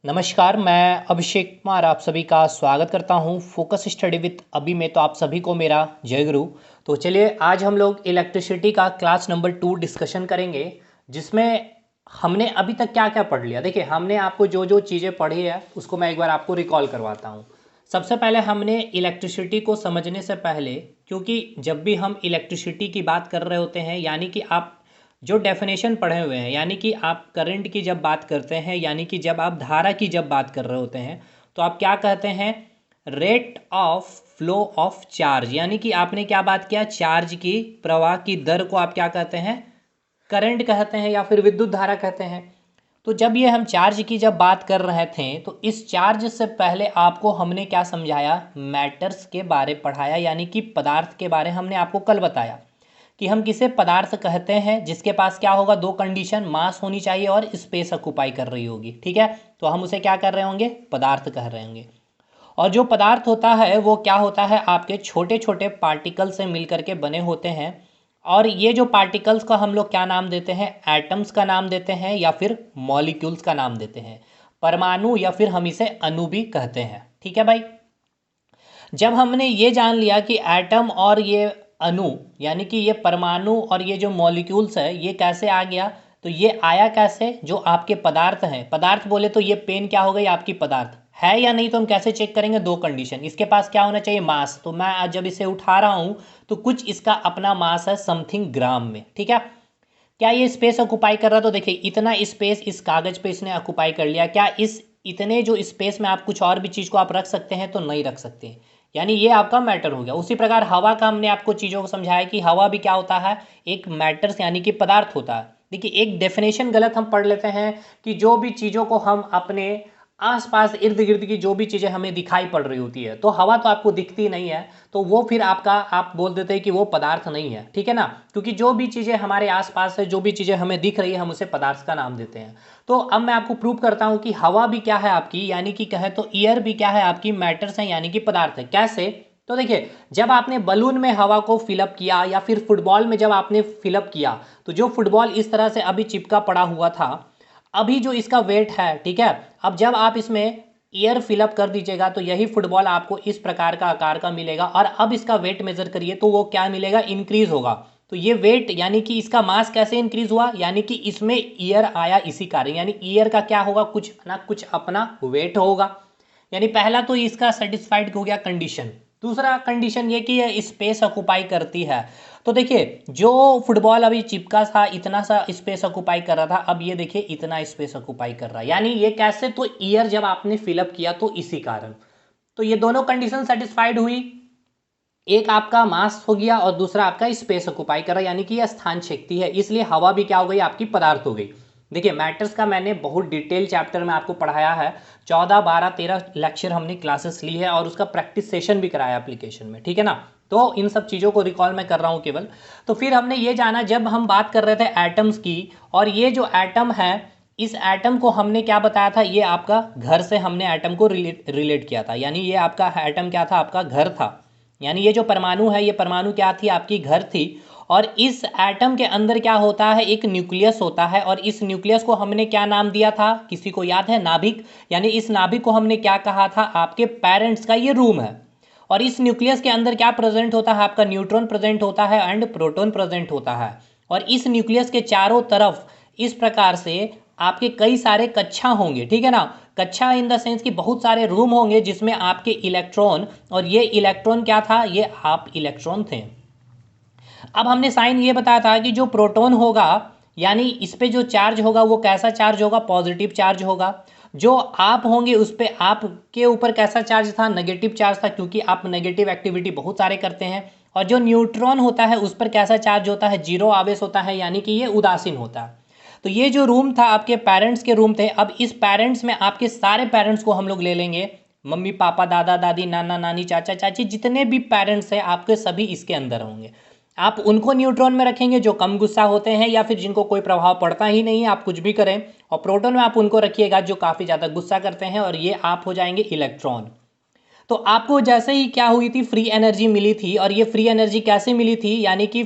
नमस्कार, मैं अभिषेक कुमार आप सभी का स्वागत करता हूं फोकस स्टडी विद अभी में। तो आप सभी को मेरा जय गुरु। तो चलिए आज हम लोग इलेक्ट्रिसिटी का क्लास नंबर 2 डिस्कशन करेंगे, जिसमें हमने अभी तक क्या क्या पढ़ लिया। देखिए, हमने आपको जो जो चीज़ें पढ़ी है उसको मैं एक बार आपको रिकॉल करवाता हूँ। सबसे पहले हमने इलेक्ट्रिसिटी को समझने से पहले, क्योंकि जब भी हम इलेक्ट्रिसिटी की बात कर रहे होते हैं, यानी कि आप जो डेफिनेशन पढ़े हुए हैं, यानी कि आप करंट की जब बात करते हैं, यानी कि जब आप धारा की जब बात कर रहे होते हैं, तो आप क्या कहते हैं? Rate of flow of charge. यानी कि आपने क्या बात किया? चार्ज की प्रवाह की दर को आप क्या कहते हैं? करंट कहते हैं या फिर विद्युत धारा कहते हैं। तो जब ये हम चार्ज की जब बात कर रहे थे, तो इस चार्ज से पहले आपको हमने क्या समझाया? मैटर्स के बारे पढ़ाया, यानी कि पदार्थ के बारे हमने आपको कल बताया कि हम किसे पदार्थ कहते हैं, जिसके पास क्या होगा? दो कंडीशन, मास होनी चाहिए और स्पेस ऑक्युपाई कर रही होगी। ठीक है, तो हम उसे क्या कर रहे होंगे? पदार्थ कह रहे होंगे। और जो पदार्थ होता है वो क्या होता है? आपके छोटे छोटे पार्टिकल से मिलकर के बने होते हैं। और ये जो पार्टिकल्स का हम लोग क्या नाम देते हैं? एटम्स का नाम देते हैं या फिर मॉलिक्यूल्स का नाम देते हैं, परमाणु, या फिर हम इसे अणु भी कहते हैं। ठीक है भाई, जब हमने ये जान लिया कि एटम और ये अणु, यानी कि ये परमाणु और ये जो मॉलिक्यूल्स है, ये कैसे आ गया, तो ये आया कैसे? जो आपके पदार्थ हैं, पदार्थ बोले तो ये पेन क्या हो गई? आपकी पदार्थ है या नहीं? तो हम कैसे चेक करेंगे? दो कंडीशन, इसके पास क्या होना चाहिए? मास। तो मैं आज जब इसे उठा रहा हूं तो कुछ इसका अपना मास है, समथिंग ग्राम में। ठीक है, क्या ये स्पेस ऑक्युपाई कर रहा? तो देखिए, इतना स्पेस इस कागज पे इसने ऑक्युपाई कर लिया। क्या इस इतने जो स्पेस में आप कुछ और भी चीज़ को आप रख सकते हैं? तो नहीं रख सकते, यानी ये आपका मैटर हो गया। उसी प्रकार हवा का हमने आपको चीज़ों को समझाया कि हवा भी क्या होता है? एक मैटर्स यानी कि पदार्थ होता है। देखिए, एक डेफिनेशन गलत हम पढ़ लेते हैं कि जो भी चीज़ों को हम अपने आसपास इर्द गिर्द की जो भी चीज़ें हमें दिखाई पड़ रही होती है, तो हवा तो आपको दिखती नहीं है, तो वो फिर आपका आप बोल देते हैं कि वो पदार्थ नहीं है। ठीक है ना, क्योंकि जो भी चीज़ें हमारे आसपास है, जो भी चीज़ें हमें दिख रही है, हम उसे पदार्थ का नाम देते हैं। तो अब मैं आपको प्रूव करता हूं कि हवा भी क्या है आपकी, यानी कि कहे तो एयर भी क्या है आपकी? मैटर्स है, यानी कि पदार्थ है। कैसे? तो देखिए, जब आपने बलून में हवा को फिलअप किया या फिर फुटबॉल में जब आपने फिलअप किया, तो जो फुटबॉल इस तरह से अभी चिपका पड़ा हुआ था, अभी जो इसका वेट है, ठीक है, अब जब आप इसमें एयर फिलअप कर दीजिएगा तो यही फुटबॉल आपको इस प्रकार का आकार का मिलेगा। और अब इसका वेट मेजर करिए तो वो क्या मिलेगा? इंक्रीज होगा। तो ये वेट यानी कि इसका मास कैसे इंक्रीज हुआ? यानी कि इसमें ईयर आया, इसी कारण। यानी ईयर का क्या होगा? कुछ ना कुछ अपना वेट होगा। यानी पहला तो इसका सेटिस्फाइड हो गया कंडीशन। दूसरा कंडीशन ये कि ये स्पेस ऑक्युपाई करती है। तो देखिए, जो फुटबॉल अभी चिपका था, इतना सा स्पेस ऑक्युपाई कर रहा था, अब ये देखिए इतना स्पेस ऑक्युपाई कर रहा है। यानी ये कैसे? तो ईयर जब आपने फिलअप किया तो इसी कारण। तो ये दोनों कंडीशन सेटिस्फाइड हुई। एक आपका मास हो गया और दूसरा आपका स्पेस ऑक्युपाई कर रहा है, यानी कि यह स्थान छेदती है। इसलिए हवा भी क्या हो गई? आपकी पदार्थ हो गई। देखिए, मैटर्स का मैंने बहुत डिटेल चैप्टर में आपको पढ़ाया है। 14, 12, 13 लेक्चर हमने क्लासेस ली है और उसका प्रैक्टिस सेशन भी कराया एप्लीकेशन में। ठीक है ना, तो इन सब चीज़ों को रिकॉल मैं कर रहा हूँ केवल। तो फिर हमने ये जाना, जब हम बात कर रहे थे एटम्स की, और ये जो एटम है, इस एटम को हमने क्या बताया था? ये आपका घर से हमने एटम को रिलेट किया था। यानी ये आपका एटम क्या था? आपका घर था। यानी ये जो परमाणु है, ये परमाणु क्या थी? आपकी घर थी। और इस एटम के अंदर क्या होता है? एक न्यूक्लियस होता है। और इस न्यूक्लियस को हमने क्या नाम दिया था? किसी को याद है? नाभिक। यानी इस नाभिक को हमने क्या कहा था? आपके पेरेंट्स का ये रूम है। और इस न्यूक्लियस के अंदर क्या प्रेजेंट होता है? आपका न्यूट्रॉन प्रेजेंट होता है एंड प्रोटॉन प्रेजेंट होता है। और इस न्यूक्लियस के चारों तरफ इस प्रकार से आपके कई सारे कक्षा होंगे। ठीक है ना, कक्षा इन द सेंस कि बहुत सारे रूम होंगे जिसमें आपके इलेक्ट्रॉन, और ये इलेक्ट्रॉन क्या था? ये आप इलेक्ट्रॉन थे। अब हमने साइन ये बताया था कि जो प्रोटॉन होगा, यानी इस पे जो चार्ज होगा वो कैसा चार्ज होगा? पॉजिटिव चार्ज होगा। जो आप होंगे उस पे, आपके ऊपर कैसा चार्ज था? नेगेटिव चार्ज था, क्योंकि आप नेगेटिव एक्टिविटी बहुत सारे करते हैं। और जो न्यूट्रॉन होता है उस पर कैसा चार्ज होता है? जीरो आवेश होता है, यानी कि ये उदासीन होता है। तो ये जो रूम था आपके पेरेंट्स के रूम थे। अब इस पेरेंट्स में आपके सारे पेरेंट्स को हम लोग ले लेंगे, मम्मी पापा, दादा दादी, नाना नानी, चाचा चाची, जितने भी पेरेंट्स हैं आपके, सभी इसके अंदर होंगे। आप उनको न्यूट्रॉन में रखेंगे जो कम गुस्सा होते हैं या फिर जिनको कोई प्रभाव पड़ता ही नहीं है, आप कुछ भी करें। और प्रोटॉन में आप उनको रखिएगा जो काफ़ी ज़्यादा गुस्सा करते हैं, और ये आप हो जाएंगे इलेक्ट्रॉन। तो आपको जैसे ही क्या हुई थी? फ्री एनर्जी मिली थी। और ये फ्री एनर्जी कैसे मिली थी? यानी कि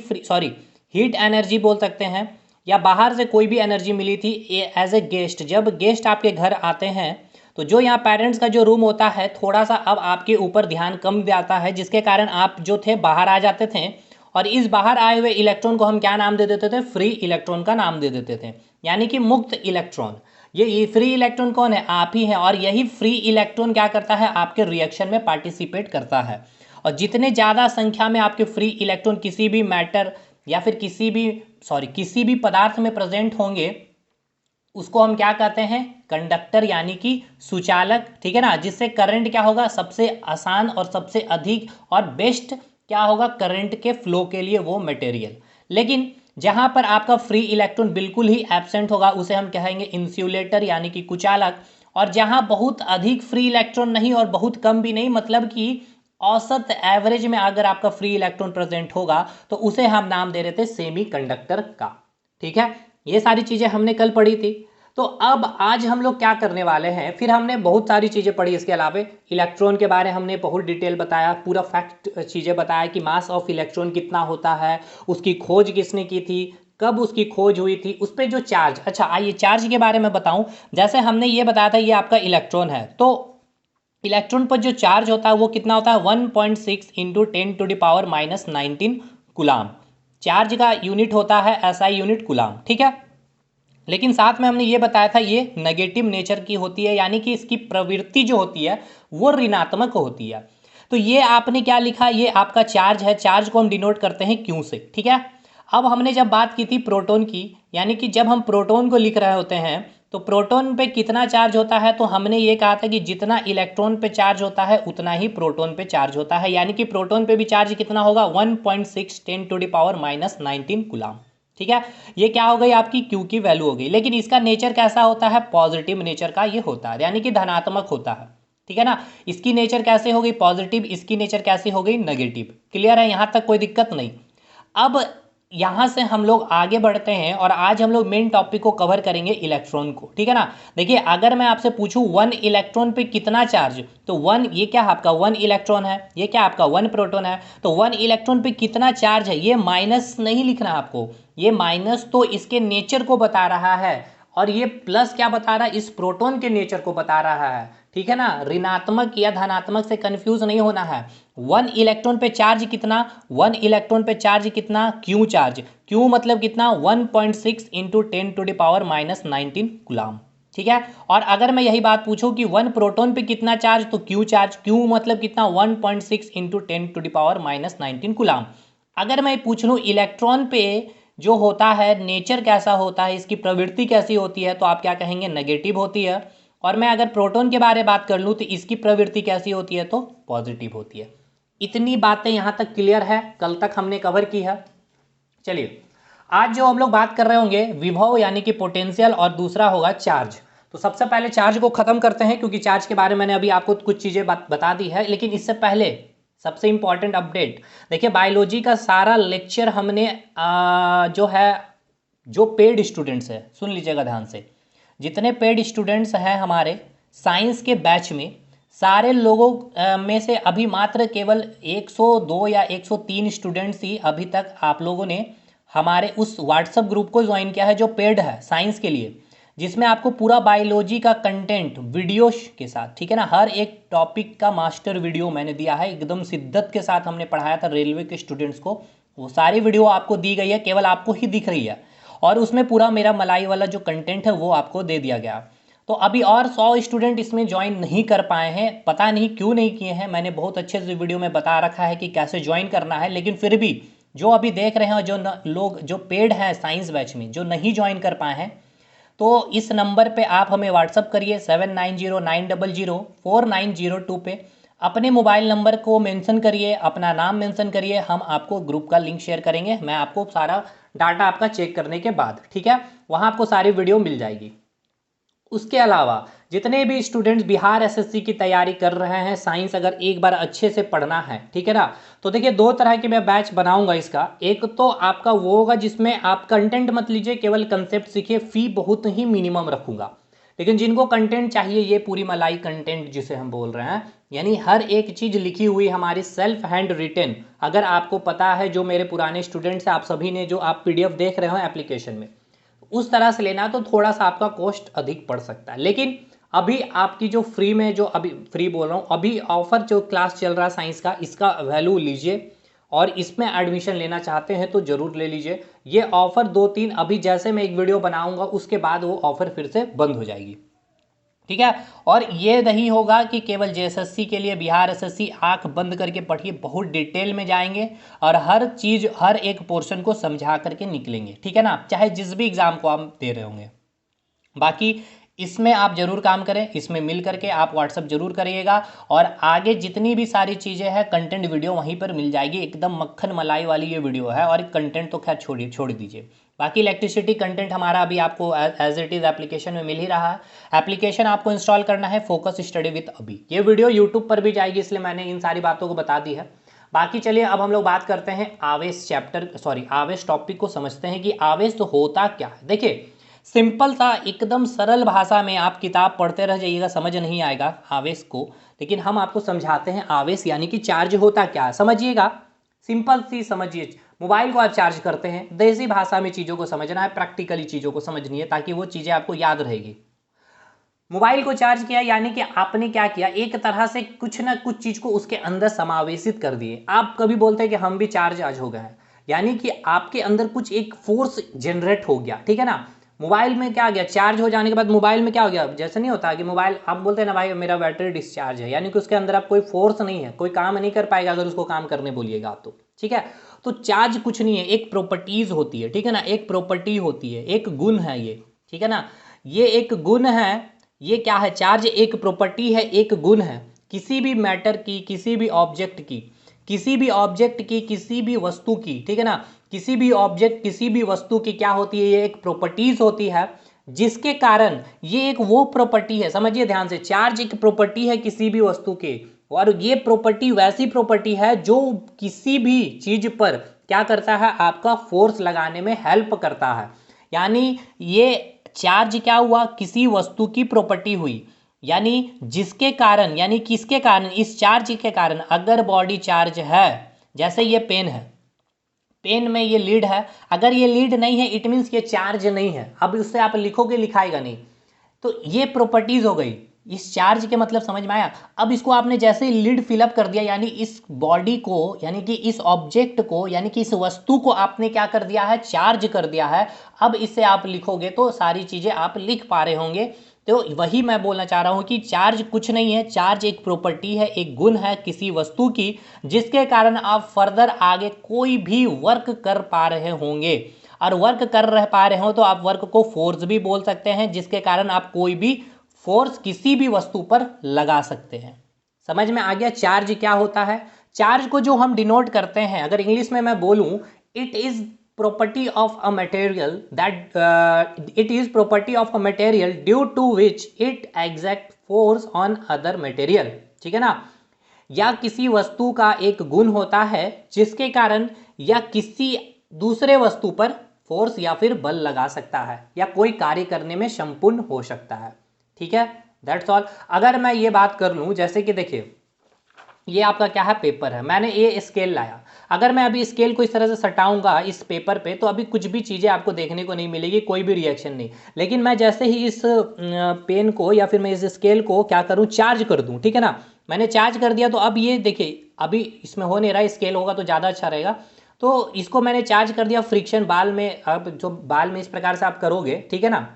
हीट एनर्जी बोल सकते हैं, या बाहर से कोई भी एनर्जी मिली थी एज ए गेस्ट। जब गेस्ट आपके घर आते हैं तो जो यहाँ पेरेंट्स का जो रूम होता है थोड़ा सा अब आपके ऊपर ध्यान कम जाता है, जिसके कारण आप जो थे बाहर आ जाते थे, और इस बाहर आए हुए इलेक्ट्रॉन को हम क्या नाम दे देते थे? फ्री इलेक्ट्रॉन का नाम दे देते थे, यानी कि मुक्त इलेक्ट्रॉन। ये फ्री इलेक्ट्रॉन कौन है? आप ही हैं, और यही फ्री इलेक्ट्रॉन क्या करता है? आपके रिएक्शन में पार्टिसिपेट करता है। और जितने ज़्यादा संख्या में आपके फ्री इलेक्ट्रॉन किसी भी मैटर या फिर किसी भी पदार्थ में प्रेजेंट होंगे, उसको हम क्या कहते हैं? कंडक्टर, यानी कि सुचालक, ठीक है ना। जिससे करंट क्या होगा? सबसे आसान और सबसे अधिक और बेस्ट क्या होगा? करंट के फ्लो के लिए वो मटेरियल। लेकिन जहां पर आपका फ्री इलेक्ट्रॉन बिल्कुल ही एब्सेंट होगा उसे हम कहेंगे इंसुलेटर, यानी कि कुचालक। और जहां बहुत अधिक फ्री इलेक्ट्रॉन नहीं और बहुत कम भी नहीं, मतलब कि औसत एवरेज में अगर आपका फ्री इलेक्ट्रॉन प्रेजेंट होगा, तो उसे हम नाम दे रहे थे सेमी कंडक्टर का। ठीक है, ये सारी चीजें हमने कल पढ़ी थी। तो अब आज हम लोग क्या करने वाले हैं? फिर हमने बहुत सारी चीज़ें पढ़ी इसके अलावा। इलेक्ट्रॉन के बारे हमने बहुत डिटेल बताया, पूरा फैक्ट चीज़ें बताया कि मास ऑफ इलेक्ट्रॉन कितना होता है, उसकी खोज किसने की थी, कब उसकी खोज हुई थी, उस पर जो चार्ज। अच्छा आइए चार्ज के बारे में बताऊं। जैसे हमने ये बताया था ये आपका इलेक्ट्रॉन है, तो इलेक्ट्रॉन पर जो चार्ज होता है वो कितना होता है? 1.6 इंटू 10⁻⁻19 कूलाम। चार्ज का यूनिट होता है SI यूनिट कूलाम, ठीक है। लेकिन साथ में हमने ये बताया था ये नेगेटिव नेचर की होती है, यानी कि इसकी प्रवृत्ति जो होती है वो ऋणात्मक होती है। तो ये आपने क्या लिखा? ये आपका चार्ज है। चार्ज को हम डिनोट करते हैं Q से, ठीक है। अब हमने जब बात की थी प्रोटॉन की, यानी कि जब हम प्रोटॉन को लिख रहे होते हैं तो प्रोटॉन पे कितना चार्ज होता है? तो हमने ये कहा था कि जितना इलेक्ट्रॉन पे चार्ज होता है उतना ही प्रोटॉन पे चार्ज होता है, यानी कि प्रोटॉन पे भी चार्ज कितना होगा? 1.6 10⁻⁻19 कूलाम, ठीक है। ये क्या हो गई? आपकी Q की वैल्यू हो गई। लेकिन इसका नेचर कैसा होता है? पॉजिटिव नेचर का ये होता है, यानी कि धनात्मक होता है, ठीक है ना। इसकी नेचर कैसे हो गई? पॉजिटिव। इसकी नेचर कैसे हो गई? नेगेटिव। क्लियर है? यहाँ तक कोई दिक्कत नहीं। अब यहाँ से हम लोग आगे बढ़ते हैं और आज हम लोग मेन टॉपिक को कवर करेंगे, इलेक्ट्रॉन को, ठीक है ना। देखिए अगर मैं आपसे पूछूं 1 इलेक्ट्रॉन पे कितना चार्ज, तो 1 ये क्या आपका 1 इलेक्ट्रॉन है, ये क्या आपका 1 प्रोटॉन है। तो 1 इलेक्ट्रॉन पे कितना चार्ज है, ये माइनस नहीं लिखना आपको। ये माइनस तो इसके नेचर को बता रहा है, और ये प्लस क्या बता रहा है? इस प्रोटॉन के नेचर को बता रहा है, ठीक है ना। ऋणात्मक या धनात्मक से कंफ्यूज नहीं होना है। 1 इलेक्ट्रॉन पे चार्ज कितना? 1 इलेक्ट्रॉन पे चार्ज कितना? Q charge. Q मतलब कितना? 1.6 इंटू 10⁻⁻19 कूलाम, ठीक है। और अगर मैं यही बात पूछूं कि 1 प्रोटॉन पे कितना चार्ज, तो Q चार्ज। Q मतलब कितना? 1.6 इंटू 10⁻⁻19 कूलाम। अगर मैं पूछ लूँ इलेक्ट्रॉन पे जो होता है नेचर कैसा होता है, इसकी प्रवृत्ति कैसी होती है, तो आप क्या कहेंगे? नेगेटिव होती है। और मैं अगर प्रोटॉन के बारे में बात कर लूँ तो इसकी प्रवृत्ति कैसी होती है? तो पॉजिटिव होती है। इतनी बातें यहाँ तक क्लियर है? कल तक हमने कवर की है। चलिए आज जो हम लोग बात कर रहे होंगे विभव, यानी कि पोटेंशियल, और दूसरा होगा चार्ज। तो सबसे पहले चार्ज को खत्म करते हैं, क्योंकि चार्ज के बारे में मैंने अभी आपको कुछ चीज़ें बता दी है। लेकिन इससे पहले सबसे इंपॉर्टेंट अपडेट, देखिए बायोलॉजी का सारा लेक्चर हमने जो पेड स्टूडेंट्स है, सुन लीजिएगा ध्यान से, जितने पेड स्टूडेंट्स हैं हमारे साइंस के बैच में, सारे लोगों में से अभी मात्र केवल 102 या 103 स्टूडेंट्स ही अभी तक आप लोगों ने हमारे उस व्हाट्सएप ग्रुप को ज्वाइन किया है जो पेड है साइंस के लिए, जिसमें आपको पूरा बायोलॉजी का कंटेंट वीडियो के साथ, ठीक है ना, हर एक टॉपिक का मास्टर वीडियो मैंने दिया है, एकदम शिद्दत के साथ हमने पढ़ाया था रेलवे के स्टूडेंट्स को। वो सारी वीडियो आपको दी गई है, केवल आपको ही दिख रही है, और उसमें पूरा मेरा मलाई वाला जो कंटेंट है वो आपको दे दिया गया। तो अभी और 100 स्टूडेंट इसमें ज्वाइन नहीं कर पाए हैं, पता नहीं क्यों नहीं किए हैं। मैंने बहुत अच्छे से वीडियो में बता रखा है कि कैसे ज्वाइन करना है, लेकिन फिर भी जो अभी देख रहे हैं, जो लोग जो पेड हैं साइंस बैच में, जो नहीं ज्वाइन कर पाए हैं, तो इस नंबर पे आप हमें व्हाट्सअप करिए 7909004902 पे। अपने मोबाइल नंबर को मेंशन करिए, अपना नाम मेंशन करिए, हम आपको ग्रुप का लिंक शेयर करेंगे। मैं आपको सारा डाटा आपका चेक करने के बाद, ठीक है, वहाँ आपको सारी वीडियो मिल जाएगी। उसके अलावा जितने भी स्टूडेंट्स बिहार एसएससी की तैयारी कर रहे हैं, साइंस अगर एक बार अच्छे से पढ़ना है, ठीक है ना, तो देखिए 2 तरह के मैं बैच बनाऊंगा इसका। एक तो आपका वो होगा जिसमें आप कंटेंट मत लीजिए, केवल कंसेप्ट सीखिए, फी बहुत ही मिनिमम रखूंगा। लेकिन जिनको कंटेंट चाहिए, ये पूरी मलाई कंटेंट जिसे हम बोल रहे हैं, यानी हर एक चीज़ लिखी हुई हमारी सेल्फ हैंड रिटेन, अगर आपको पता है, जो मेरे पुराने स्टूडेंट्स हैं आप सभी ने, जो आप PDF देख रहे हो एप्लीकेशन में, उस तरह से लेना तो थोड़ा सा आपका कॉस्ट अधिक पड़ सकता है। लेकिन अभी आपकी जो फ्री में, जो अभी फ्री बोल रहा हूँ, अभी ऑफर जो क्लास चल रहा है साइंस का, इसका वैल्यू लीजिए और इसमें एडमिशन लेना चाहते हैं तो ज़रूर ले लीजिए। ये ऑफ़र 2-3 अभी जैसे मैं एक वीडियो बनाऊंगा उसके बाद वो ऑफ़र फिर से बंद हो जाएगी, ठीक है। और ये नहीं होगा कि केवल जेएसएससी के लिए, बिहार एसएससी आंख बंद करके पढ़िए, बहुत डिटेल में जाएंगे और हर चीज़, हर एक पोर्शन को समझा करके निकलेंगे, ठीक है ना, चाहे जिस भी एग्ज़ाम को आप दे रहे होंगे। बाकी इसमें आप जरूर काम करें, इसमें मिल करके आप व्हाट्सअप जरूर करिएगा और आगे जितनी भी सारी चीज़ें हैं कंटेंट वीडियो वहीं पर मिल जाएगी, एकदम मक्खन मलाई वाली ये वीडियो है। और कंटेंट तो खैर छोड़ दीजिए, बाकी इलेक्ट्रिसिटी कंटेंट हमारा अभी आपको एज इट इज़ एप्लीकेशन में मिल ही रहा है। एप्लीकेशन आपको इंस्टॉल करना है, फोकस स्टडी विद अभी। ये वीडियो यूट्यूब पर भी जाएगी, इसलिए मैंने इन सारी बातों को बता दी है। बाकी चलिए अब हम लोग बात करते हैं आवेश चैप्टर, सॉरी आवेश टॉपिक को समझते हैं कि आवेश तो होता क्या है। देखिए सिंपल सा एकदम सरल भाषा में आप किताब पढ़ते रह जाइएगा, समझ नहीं आएगा आवेश को, लेकिन हम आपको समझाते हैं आवेश यानी कि चार्ज होता क्या है, समझिएगा। सिंपल सी समझिए, मोबाइल को आप चार्ज करते हैं, देसी भाषा में चीज़ों को समझना है, प्रैक्टिकली चीज़ों को समझनी है ताकि वो चीज़ें आपको याद रहेगी। मोबाइल को चार्ज किया यानी कि आपने क्या किया, एक तरह से कुछ ना कुछ चीज़ को उसके अंदर समावेशित कर दिए। आप कभी बोलते हैं कि हम भी चार्ज आज हो गए हैं, यानी कि आपके अंदर कुछ एक फोर्स जनरेट हो गया, ठीक है ना। मोबाइल में क्या गया, चार्ज हो जाने के बाद मोबाइल में क्या हो गया, जैसे नहीं होता कि मोबाइल आप बोलते हैं ना भाई मेरा बैटरी डिस्चार्ज है, यानी कि उसके अंदर आप कोई फोर्स नहीं है, कोई काम नहीं कर पाएगा अगर उसको काम करने बोलिएगा आप तो, ठीक है। तो चार्ज कुछ नहीं है, एक प्रॉपर्टीज होती है, ठीक है ना, एक प्रॉपर्टी होती है, एक गुण है ये, ठीक है ना। ये एक गुण है, ये क्या है, चार्ज एक प्रॉपर्टी है, एक गुण है किसी भी मैटर की, किसी भी ऑब्जेक्ट की, किसी भी ऑब्जेक्ट की, किसी भी वस्तु की, ठीक है ना। किसी भी ऑब्जेक्ट, किसी भी वस्तु की क्या होती है, ये एक प्रॉपर्टीज होती है, जिसके कारण ये एक वो प्रॉपर्टी है, समझिए ध्यान से, चार्ज एक प्रॉपर्टी है किसी भी वस्तु के, और ये प्रॉपर्टी वैसी प्रॉपर्टी है जो किसी भी चीज पर क्या करता है, आपका फोर्स लगाने में हेल्प करता है। यानी ये चार्ज क्या हुआ, किसी वस्तु की प्रॉपर्टी हुई, यानी जिसके कारण, यानी किसके कारण, इस चार्ज के कारण। अगर बॉडी चार्ज है, जैसे ये पेन है, पेन में ये लीड है, अगर ये लीड नहीं है इट मीन्स ये चार्ज नहीं है, अब उससे आप लिखोगे लिखाएगा नहीं, तो ये प्रॉपर्टीज हो गई इस चार्ज के, मतलब समझ में आया। अब इसको आपने जैसे ही लीड फिलअप कर दिया, यानी इस बॉडी को, यानी कि इस ऑब्जेक्ट को, यानी कि इस वस्तु को आपने क्या कर दिया है, चार्ज कर दिया है। अब इससे आप लिखोगे तो सारी चीज़ें आप लिख पा रहे होंगे। तो वही मैं बोलना चाह रहा हूँ कि चार्ज कुछ नहीं है, चार्ज एक प्रॉपर्टी है, एक गुण है किसी वस्तु की, जिसके कारण आप फर्दर आगे कोई भी वर्क कर पा रहे होंगे। और वर्क कर रह पा रहे हो तो आप वर्क को फोर्स भी बोल सकते हैं, जिसके कारण आप कोई भी फोर्स किसी भी वस्तु पर लगा सकते हैं। समझ में आ गया चार्ज क्या होता है। चार्ज को जो हम डिनोट करते हैं, अगर इंग्लिश में मैं बोलूं, it is property of a material that it is property of a material due to which it exerts force on other material, ठीक है ना। या किसी वस्तु का एक गुण होता है जिसके कारण या किसी दूसरे वस्तु पर फोर्स या फिर बल लगा सकता है, या कोई कार्य करने में संपूर्ण हो सकता है, ठीक है। That's all. अगर मैं ये बात कर लूं, जैसे कि देखिए ये आपका क्या है, पेपर है, मैंने ये स्केल लाया, अगर मैं अभी स्केल को इस तरह से सटाऊंगा इस पेपर पे तो अभी कुछ भी चीज़ें आपको देखने को नहीं मिलेगी, कोई भी रिएक्शन नहीं। लेकिन मैं जैसे ही इस पेन को या फिर मैं इस स्केल को क्या करूं, चार्ज कर दूं, ठीक है ना, मैंने चार्ज कर दिया, तो अब ये देखिए अभी इसमें हो नहीं रहा, स्केल होगा तो ज़्यादा अच्छा रहेगा। तो इसको मैंने चार्ज कर दिया फ्रिक्शन बाल में, अब जो बाल में इस प्रकार से आप करोगे, ठीक है ना,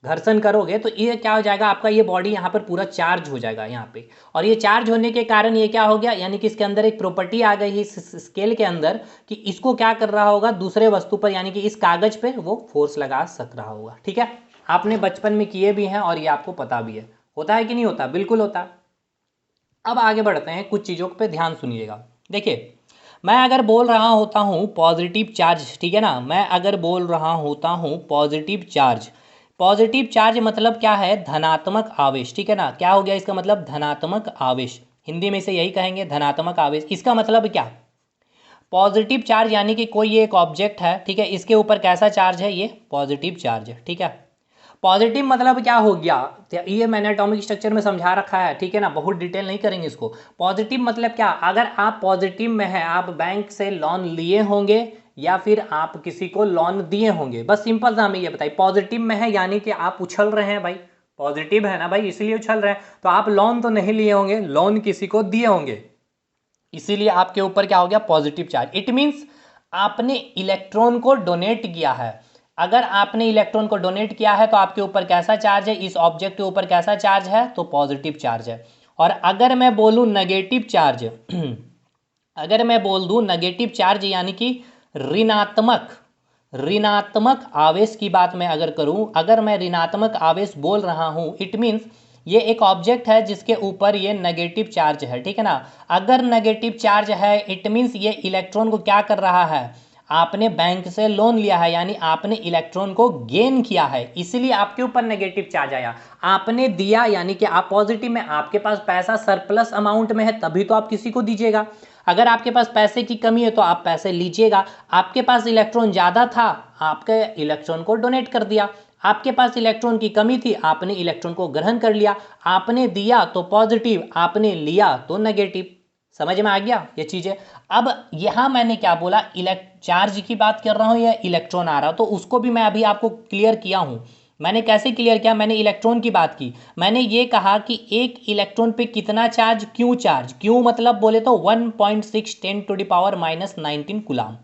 घर्षण करोगे तो ये क्या हो जाएगा, आपका ये बॉडी यहाँ पर पूरा चार्ज हो जाएगा यहाँ पे। और ये चार्ज होने के कारण ये क्या हो गया, यानी कि इसके अंदर एक प्रॉपर्टी आ गई इस स्केल के अंदर कि इसको क्या कर रहा होगा, दूसरे वस्तु पर, यानी कि इस कागज पे वो फोर्स लगा सक रहा होगा, ठीक है। आपने बचपन में किए भी हैं और ये आपको पता भी है, होता है कि नहीं होता, बिल्कुल होता। अब आगे बढ़ते हैं, कुछ चीज़ों पे ध्यान सुनिएगा। देखिए मैं अगर बोल रहा होता हूँ पॉजिटिव चार्ज, ठीक है ना, मैं अगर बोल रहा होता हूँ पॉजिटिव चार्ज, पॉजिटिव चार्ज मतलब क्या है, धनात्मक आवेश, ठीक है ना। क्या हो गया इसका मतलब, धनात्मक आवेश, हिंदी में से यही कहेंगे धनात्मक आवेश। इसका मतलब क्या, पॉजिटिव चार्ज यानी कि कोई ये एक ऑब्जेक्ट है, ठीक है, इसके ऊपर कैसा चार्ज है, ये पॉजिटिव चार्ज है, ठीक है। पॉजिटिव मतलब क्या हो गया, ये मैंने एटॉमिक स्ट्रक्चर में समझा रखा है, ठीक है ना, बहुत डिटेल नहीं करेंगे इसको। पॉजिटिव मतलब क्या, अगर आप पॉजिटिव में है, आप बैंक से लोन लिए होंगे या फिर आप किसी को लोन दिए होंगे, बस सिंपल सा हमें ये बताइए, पॉजिटिव में है यानी कि आप उछल रहे हैं भाई, पॉजिटिव है ना भाई, इसीलिए उछल रहे हैं। तो आप लोन तो नहीं लिए होंगे, लोन किसी को दिए होंगे, इसीलिए आपके ऊपर क्या हो गया, पॉजिटिव चार्ज। इट मीन्स आपने इलेक्ट्रॉन को डोनेट किया है। अगर आपने इलेक्ट्रॉन को डोनेट किया है तो आपके ऊपर कैसा चार्ज है, इस ऑब्जेक्ट के ऊपर कैसा चार्ज है, तो पॉजिटिव चार्ज है। और अगर मैं बोलूं नेगेटिव चार्ज अगर मैं बोल दूं नेगेटिव चार्ज यानी कि ऋणात्मक ऋणात्मक आवेश की बात मैं अगर करूं, अगर मैं ऋणात्मक आवेश बोल रहा हूं, इट मीन्स ये एक ऑब्जेक्ट है जिसके ऊपर ये नेगेटिव चार्ज है, ठीक है ना। अगर नेगेटिव चार्ज है इट मीन्स ये इलेक्ट्रॉन को क्या कर रहा है, आपने बैंक से लोन लिया है, यानी आपने इलेक्ट्रॉन को गेन किया है, इसलिए आपके ऊपर नेगेटिव चार्ज आया। आपने दिया यानी कि आप पॉजिटिव में, आपके पास पैसा सरप्लस अमाउंट में है तभी तो आप किसी को दीजिएगा। अगर आपके पास पैसे की कमी है तो आप पैसे लीजिएगा। आपके पास इलेक्ट्रॉन ज़्यादा था, आपके इलेक्ट्रॉन को डोनेट कर दिया। आपके पास इलेक्ट्रॉन की कमी थी, आपने इलेक्ट्रॉन को ग्रहण कर लिया। आपने दिया तो पॉजिटिव, आपने लिया तो नेगेटिव। समझ में आ गया ये चीज़ें। अब यहाँ मैंने क्या बोला, चार्ज की बात कर रहा हूँ या इलेक्ट्रॉन आ रहा, तो उसको भी मैं अभी आपको क्लियर किया हूँ। मैंने कैसे क्लियर किया, मैंने इलेक्ट्रॉन की बात की। मैंने ये कहा कि एक इलेक्ट्रॉन पे कितना चार्ज, क्यू चार्ज, क्यू मतलब बोले तो 1.6 10⁻⁻19 कूलाम।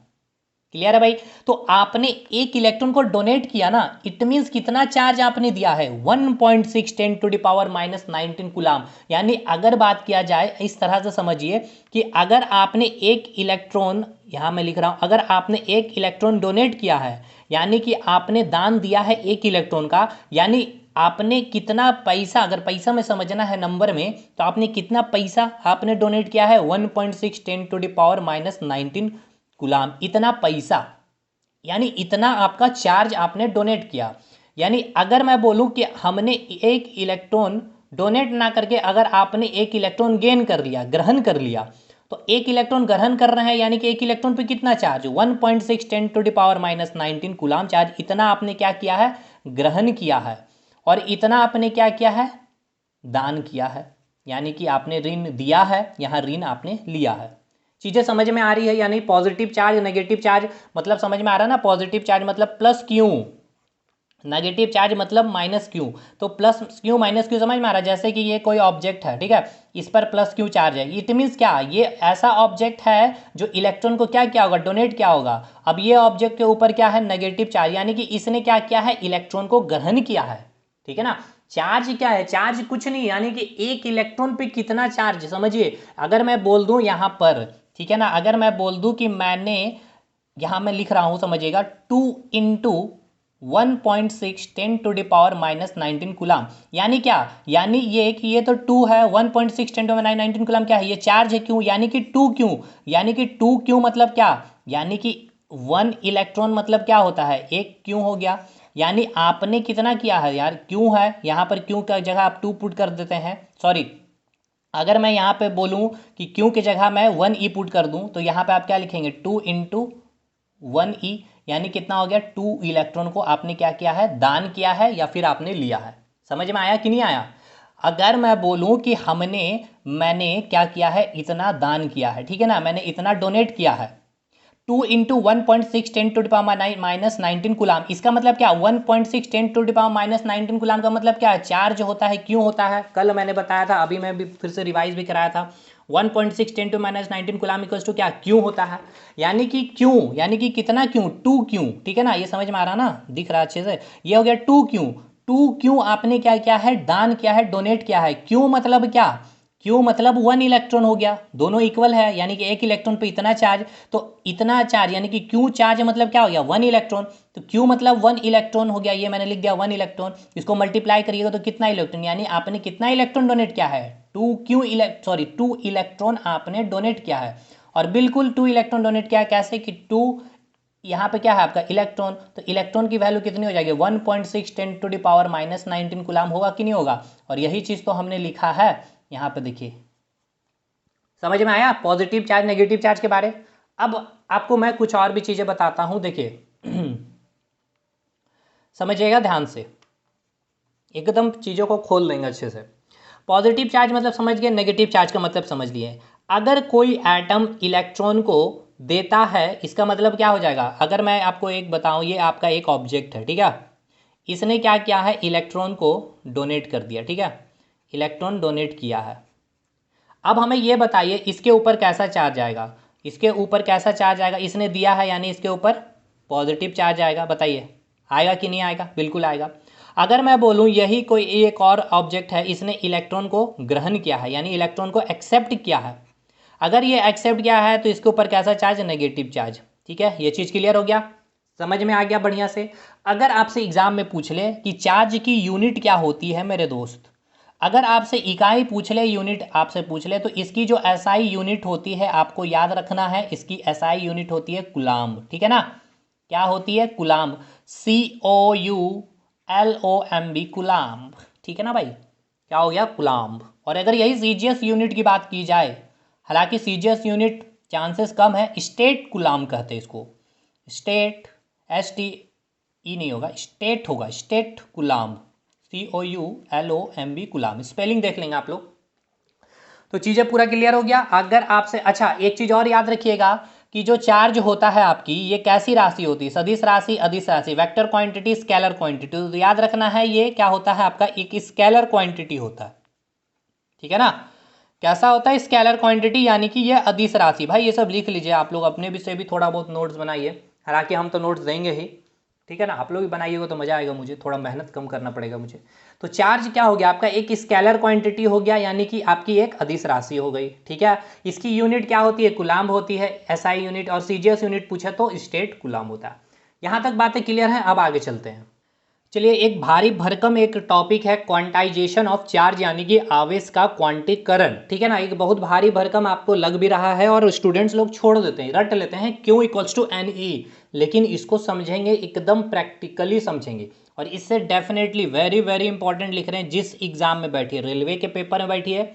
क्लियर है भाई। तो आपने एक इलेक्ट्रॉन को डोनेट किया ना, इट मींस कितना चार्ज आपने दिया है, 1.6 10⁻⁻19 कूलाम। यानी अगर बात किया जाए इस तरह से समझिए कि अगर आपने एक इलेक्ट्रॉन, यहां मैं लिख रहा हूं, अगर आपने एक इलेक्ट्रॉन डोनेट किया है यानी कि आपने दान दिया है एक इलेक्ट्रॉन का, यानी आपने कितना पैसा, अगर पैसा में समझना है नंबर में, तो आपने कितना पैसा आपने डोनेट किया है, 1.6 10⁻⁻19 गुलाम, इतना पैसा, यानी इतना आपका चार्ज आपने डोनेट किया। यानी अगर मैं बोलूं कि हमने एक इलेक्ट्रॉन डोनेट ना करके अगर आपने एक इलेक्ट्रॉन गेन कर लिया, ग्रहण कर लिया, तो एक इलेक्ट्रॉन ग्रहण कर रहे हैं यानी कि एक इलेक्ट्रॉन पे कितना चार्ज, 1.6 10⁻⁻19 कूलाम चार्ज, इतना आपने क्या किया है, ग्रहण किया है। और इतना आपने क्या किया है, दान किया है, यानी कि आपने ऋण दिया है, यहाँ ऋण आपने लिया है। चीज़ें समझ में आ रही है, यानी पॉजिटिव चार्ज नेगेटिव चार्ज मतलब समझ में आ रहा है ना। पॉजिटिव चार्ज मतलब प्लस क्यू, नेगेटिव चार्ज मतलब माइनस क्यू। तो प्लस क्यू माइनस क्यू समझ में आ रहा है। जैसे कि ये कोई ऑब्जेक्ट है, ठीक है, इस पर प्लस क्यू चार्ज है, इट मीन्स क्या, ये ऐसा ऑब्जेक्ट है जो इलेक्ट्रॉन को क्या किया होगा, डोनेट किया होगा। अब ये ऑब्जेक्ट के ऊपर क्या है, नेगेटिव चार्ज, यानी कि इसने क्या किया है, इलेक्ट्रॉन को ग्रहण किया है, ठीक है ना। चार्ज क्या है, चार्ज कुछ नहीं, यानी कि एक इलेक्ट्रॉन पे कितना चार्ज, समझिए। अगर मैं बोल दूं यहाँ पर, ठीक है ना, अगर मैं बोल दूं कि मैंने, यहां मैं लिख रहा हूं समझिएगा, 2 इंटू 1.6 10⁻⁻19 कूलाम, यानी क्या, यानी ये कि ये तो 2 है, 1.6 10⁻⁻19 कूलाम क्या है, ये चार्ज है, क्यों, यानी कि 2 क्यों, यानी कि 2 क्यों मतलब क्या, यानी कि 1 इलेक्ट्रॉन मतलब क्या होता है, एक क्यों हो गया। यानी आपने कितना किया है यार, क्यों है, यहाँ पर क्यों का जगह आप 2 पुट कर देते हैं, सॉरी, अगर मैं यहाँ पे बोलूँ कि क्यों की जगह मैं 1 ई पुट कर दूँ, तो यहाँ पे आप क्या लिखेंगे, 2 इंटू 1 ई, यानी कितना हो गया, 2 इलेक्ट्रॉन को आपने क्या किया है, दान किया है या फिर आपने लिया है। समझ में आया कि नहीं आया। अगर मैं बोलूँ कि मैंने क्या किया है, इतना दान किया है, ठीक है ना, मैंने इतना डोनेट किया है, 2 इंटू 1.6 10⁻⁻19 कूलाम, इसका मतलब क्या, 1.6 10⁻⁻19 कूलाम का मतलब क्या है, चार्ज होता है, क्यों होता है, कल मैंने बताया था, अभी मैं भी फिर से रिवाइज भी कराया था। 1.6 10⁻⁻19 कूलाम इक्वल्स टू क्या, क्यों होता है, यानी कि क्यों, यानी कि कितना क्यों, 2 क्यों, ठीक है ना, ये समझ में आ रहा ना, दिख रहा अच्छे से, ये हो गया 2 क्यों। 2 क्यों आपने क्या किया है, दान किया है, डोनेट किया है। क्यों मतलब क्या, क्यू मतलब 1 इलेक्ट्रॉन हो गया, दोनों इक्वल है, यानी कि एक इलेक्ट्रॉन पे इतना चार्ज, तो इतना चार्ज यानी कि क्यू चार्ज मतलब क्या हो गया, 1 इलेक्ट्रॉन, तो क्यू मतलब 1 इलेक्ट्रॉन हो गया, ये मैंने लिख दिया 1 इलेक्ट्रॉन। इसको मल्टीप्लाई करिएगा तो कितना इलेक्ट्रॉन, यानी आपने कितना इलेक्ट्रॉन डोनेट किया है, 2 इलेक्ट्रॉन आपने डोनेट किया है। और बिल्कुल 2 इलेक्ट्रॉन डोनेट किया है, कैसे कि 2 यहाँ पे क्या है आपका इलेक्ट्रॉन, तो इलेक्ट्रॉन की वैल्यू कितनी हो जाएगी, 1.6 10⁻⁻19 कूलाम होगा कि नहीं होगा। और यही चीज़ तो हमने लिखा है यहाँ पे, देखिए समझ में आया पॉजिटिव चार्ज नेगेटिव चार्ज के बारे। अब आपको मैं कुछ और भी चीज़ें बताता हूँ, देखिए समझिएगा ध्यान से, एकदम चीज़ों को खोल देंगे अच्छे से। पॉजिटिव चार्ज मतलब समझ गए, नेगेटिव चार्ज का मतलब समझ लिए। अगर कोई एटम इलेक्ट्रॉन को देता है, इसका मतलब क्या हो जाएगा, अगर मैं आपको एक बताऊं, ये आपका एक ऑब्जेक्ट है, ठीक है, इसने क्या किया है, इलेक्ट्रॉन को डोनेट कर दिया, ठीक है, इलेक्ट्रॉन डोनेट किया है। अब हमें ये बताइए इसके ऊपर कैसा चार्ज आएगा, इसके ऊपर कैसा चार्ज आएगा, इसने दिया है यानी इसके ऊपर पॉजिटिव चार्ज आएगा, बताइए आएगा कि नहीं आएगा, बिल्कुल आएगा। अगर मैं बोलूँ यही कोई एक और ऑब्जेक्ट है, इसने इलेक्ट्रॉन को ग्रहण किया है यानी इलेक्ट्रॉन को एक्सेप्ट किया है, अगर ये एक्सेप्ट किया है तो इसके ऊपर कैसा चार्ज, नेगेटिव चार्ज, ठीक है, ये चीज़ क्लियर हो गया, समझ में आ गया बढ़िया से। अगर आपसे एग्जाम में पूछ ले कि चार्ज की यूनिट क्या होती है मेरे दोस्त, अगर आपसे इकाई पूछ ले, यूनिट आपसे पूछ ले, तो इसकी जो एसआई यूनिट होती है आपको याद रखना है, इसकी एसआई यूनिट होती है कूलाम्ब, ठीक है ना, क्या होती है, कूलाम्ब, COULOMB, कूलाम्ब, ठीक है ना भाई, क्या हो गया, कूलाम्ब। और अगर यही सीजीएस यूनिट की बात की जाए, हालांकि सीजीएस यूनिट चांसेस कम है, स्टेट कूलाम्ब कहते हैं इसको, स्टेट, STE नहीं होगा, स्टेट होगा, state coulomb, COULOMB, coulomb, spelling देख लेंगे आप लोग। तो चीज़ें पूरा क्लियर हो गया। अगर आपसे, अच्छा एक चीज़ और याद रखिएगा कि जो चार्ज होता है आपकी, ये कैसी राशि होती है, सदिश राशि, अदिश राशि, वेक्टर क्वांटिटी, स्केलर क्वांटिटी, तो याद रखना है ये क्या होता है आपका, एक स्केलर क्वांटिटी होता है, ठीक है ना, कैसा होता है, स्केलर क्वांटिटी, यानी कि ये अदिश राशि। भाई ये सब लिख लीजिए आप लोग, अपने भी से भी थोड़ा बहुत नोट्स बनाइए, हालांकि हम तो नोट्स देंगे ही, ठीक है ना, आप लोग भी बनाइएगा तो मज़ा आएगा, मुझे थोड़ा मेहनत कम करना पड़ेगा मुझे। तो चार्ज क्या हो गया आपका, एक स्केलर क्वांटिटी हो गया, यानी कि आपकी एक अदिश राशि हो गई, ठीक है। इसकी यूनिट क्या होती है, कूलाम्ब होती है, एसआई यूनिट, और सीजीएस यूनिट पूछे तो स्टेट कूलाम्ब होता है। यहाँ तक बातें क्लियर हैं, अब आगे चलते हैं। चलिए, एक भारी भरकम एक टॉपिक है क्वांटाइजेशन ऑफ चार्ज, यानी कि आवेश का क्वांटीकरण, ठीक है ना, एक बहुत भारी भरकम आपको लग भी रहा है और स्टूडेंट्स लोग छोड़ देते हैं, रट लेते हैं Q इक्वल्स टू NE, लेकिन इसको समझेंगे, एकदम प्रैक्टिकली समझेंगे, और इससे डेफिनेटली वेरी वेरी इंपॉर्टेंट लिख रहे हैं, जिस एग्जाम में बैठिए, रेलवे के पेपर में बैठिए,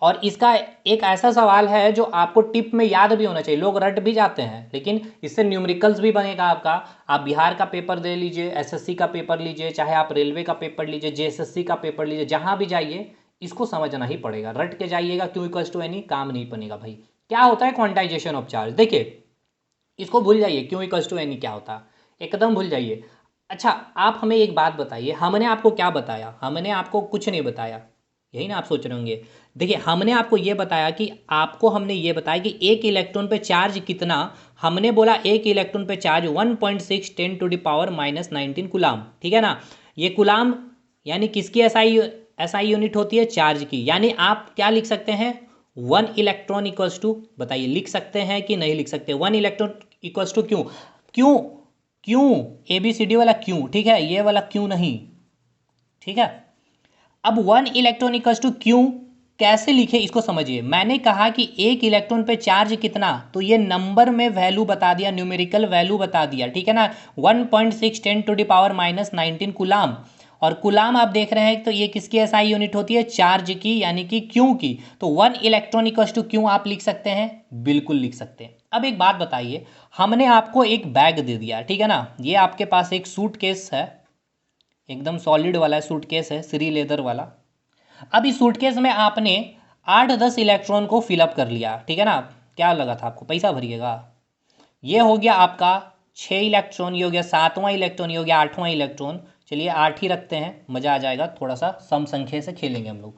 और इसका एक ऐसा सवाल है जो आपको टिप में याद भी होना चाहिए, लोग रट भी जाते हैं, लेकिन इससे न्यूमेरिकल्स भी बनेगा आपका। आप बिहार का पेपर दे लीजिए, एसएससी का पेपर लीजिए, चाहे आप रेलवे का पेपर लीजिए, जेएसएससी का पेपर लीजिए, जहां भी जाइए इसको समझना ही पड़ेगा, रट के जाइएगा Q इक्वल्स टू NE काम नहीं बनेगा भाई। क्या होता है क्वांटाइजेशन ऑफ चार्ज, देखिए इसको भूल जाइए, Q इक्वल्स टू NE क्या होता है, एकदम भूल जाइए। अच्छा आप हमें एक बात बताइए, हमने आपको क्या बताया, हमने आपको कुछ नहीं बताया, यही ना आप सोच रहे होंगे। देखिए हमने आपको ये बताया कि आपको हमने ये बताया कि एक इलेक्ट्रॉन पे चार्ज कितना, हमने बोला एक इलेक्ट्रॉन पे चार्ज 1.6 10⁻⁻19 कूलाम्ब, ठीक है ना, ये कूलाम्ब यानी किसकी एसआई यूनिट होती है, चार्ज की, यानी आप क्या लिख सकते हैं, 1 इलेक्ट्रॉन इक्वल्स टू, बताइए लिख सकते हैं कि नहीं लिख सकते, 1 इलेक्ट्रॉन इक्वल्स टू क्यों, क्यों, क्यों, ABCD वाला क्यों, ठीक है, ये वाला क्यों नहीं, ठीक है। अब 1 इलेक्ट्रॉन इक्वल्स टू क्यू कैसे लिखे इसको समझिए, मैंने कहा कि एक इलेक्ट्रॉन पे चार्ज कितना, तो ये नंबर में वैल्यू बता दिया, न्यूमेरिकल वैल्यू बता दिया, ठीक है ना, 1.6 10⁻⁻19 कूलाम्ब, और कूलाम्ब आप देख रहे हैं तो ये किसकी एसआई यूनिट होती है, चार्ज की, यानी कि क्यू की, तो 1 इलेक्ट्रॉन इक्वल्स टू क्यू आप लिख सकते हैं, बिल्कुल लिख सकते हैं। अब एक बात बताइए, हमने आपको एक बैग दे दिया, ठीक है ना, ये आपके पास एक सूटकेस है, एकदम सॉलिड वाला सूटकेस है, श्री लेदर वाला। अब इस सूटकेस में आपने 8-10 इलेक्ट्रॉन को फिलअप कर लिया, ठीक है ना, क्या लगा था आपको, पैसा भरिएगा, ये हो गया आपका 6 इलेक्ट्रॉन, ये हो गया 7वां इलेक्ट्रॉन, ये हो गया 8वां इलेक्ट्रॉन, चलिए 8 ही रखते हैं, मज़ा आ जाएगा, थोड़ा सा सम संख्या से खेलेंगे हम लोग।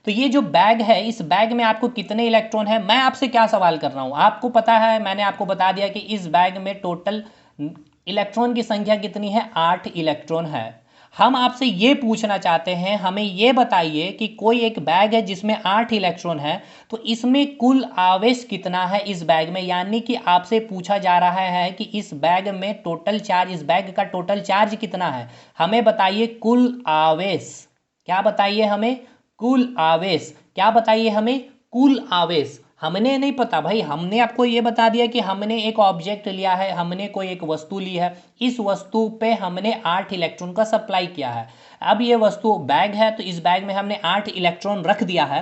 तो ये जो बैग है, इस बैग में आपको कितने इलेक्ट्रॉन है, मैं आपसे क्या सवाल कर रहा हूँ, आपको पता है, मैंने आपको बता दिया कि इस बैग में टोटल इलेक्ट्रॉन की संख्या कितनी है, 8 इलेक्ट्रॉन है। हम आपसे ये पूछना चाहते हैं, हमें ये बताइए कि कोई एक बैग है जिसमें 8 इलेक्ट्रॉन है, तो इसमें कुल आवेश कितना है इस बैग में, यानी कि आपसे पूछा जा रहा है कि इस बैग में टोटल चार्ज, इस बैग का टोटल चार्ज कितना है, हमें बताइए कुल आवेश, क्या बताइए हमें, कुल आवेश, क्या बताइए हमें, कुल आवेश। हमने नहीं पता भाई, हमने आपको ये बता दिया कि हमने एक ऑब्जेक्ट लिया है, हमने कोई एक वस्तु ली है, इस वस्तु पे हमने 8 इलेक्ट्रॉन का सप्लाई किया है। अब ये वस्तु बैग है, तो इस बैग में हमने 8 इलेक्ट्रॉन रख दिया है,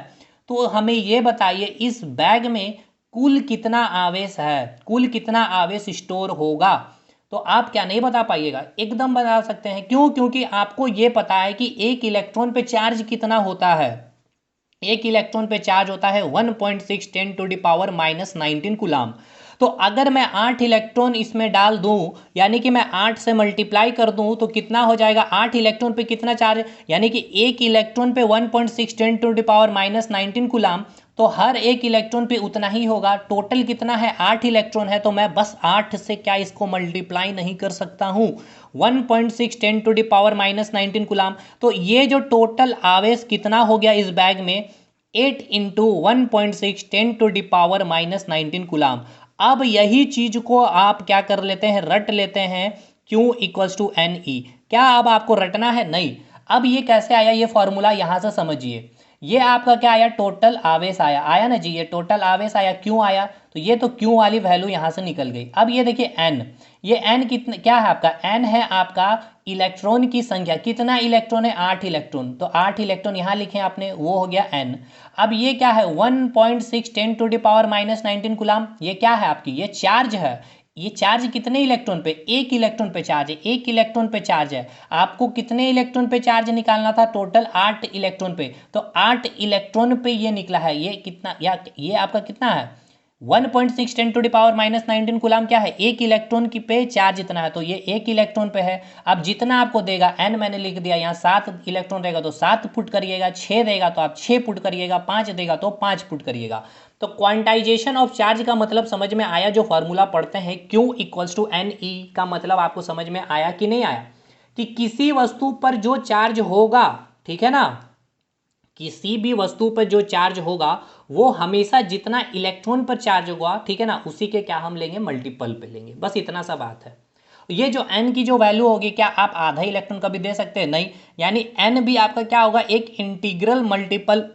तो हमें ये बताइए इस बैग में कुल कितना आवेश है, कुल कितना आवेश स्टोर होगा। तो आप क्या नहीं बता पाइएगा, एकदम बता सकते हैं, क्यों, क्योंकि आपको ये पता है कि एक इलेक्ट्रॉन पे चार्ज कितना होता है, एक इलेक्ट्रॉन पे चार्ज होता है 1.6 10⁻⁻19 कूलाम्ब। तो अगर मैं 8 इलेक्ट्रॉन इसमें डाल दूं, यानी कि मैं 8 से मल्टीप्लाई कर दूं तो कितना हो जाएगा, 8 इलेक्ट्रॉन पे कितना चार्ज, यानी कि एक इलेक्ट्रॉन पे 1.6 10 to the power minus 19 coulomb, तो हर एक इलेक्ट्रॉन पे उतना ही होगा। टोटल कितना है, 8 इलेक्ट्रॉन है, तो मैं बस 8 से क्या इसको मल्टीप्लाई नहीं कर सकता हूं, 1.6 10 to the power minus 19 coulomb. तो ये जो टोटल आवेश कितना हो गया इस बैग में, 8 into 1.6 10 to the power minus 19 coulomb. अब यही चीज को आप क्या कर लेते हैं, रट लेते हैं, Q equals to N E. क्या अब आपको रटना है, नहीं। अब ये कैसे आया, ये फॉर्मूला यहां से समझिए। ये आपका क्या आया, टोटल आवेश आया, आया ना जी, ये टोटल आवेश आया, क्यों आया, तो ये तो क्यों वाली वैल्यू यहां से निकल गई। अब ये देखिए एन, ये एन कितना क्या है आपका, एन है आपका इलेक्ट्रॉन की संख्या, कितना इलेक्ट्रॉन है, 8 इलेक्ट्रॉन, तो 8 इलेक्ट्रॉन यहां लिखे आपने, वो हो गया एन। अब ये क्या है, 1.6 10 to the power minus 19 coulomb, ये क्या है आपकी, ये चार्ज है। ये चार्ज कितने इलेक्ट्रॉन पे, एक इलेक्ट्रॉन पे चार्ज है, एक इलेक्ट्रॉन पे चार्ज है। आपको कितने इलेक्ट्रॉन पे चार्ज निकालना था, टोटल 8 इलेक्ट्रॉन पे, तो 8 इलेक्ट्रॉन पे ये निकला है, ये कितना, या ये आपका कितना है, 1.6 10 to the power minus 19 coulomb क्या है, एक इलेक्ट्रॉन की पे चार्ज इतना है, तो ये एक इलेक्ट्रॉन पे है। अब जितना आपको देगा, एन मैंने लिख दिया, यहाँ 7 इलेक्ट्रॉन रहेगा तो 7 पुट करिएगा, 6 देगा तो आप 6 पुट करिएगा, 5 देगा तो 5 पुट करिएगा। तो क्वांटाइजेशन ऑफ चार्ज का मतलब समझ में आया, जो फॉर्मूला पढ़ते हैं Q equals to N E का मतलब आपको समझ में आया कि नहीं आया, कि किसी वस्तु पर जो चार्ज होगा, ठीक है ना, किसी भी वस्तु पर जो चार्ज होगा वो हमेशा जितना इलेक्ट्रॉन पर चार्ज होगा, ठीक है ना, उसी के क्या हम लेंगे, मल्टीपल पे लेंगे, बस इतना सा बात है। ये जो n की जो वैल्यू होगी, क्या आप आधा इलेक्ट्रॉन का भी दे सकते हैं, नहीं, यानी n भी आपका क्या होगा, एक इंटीग्रल मल्टीपल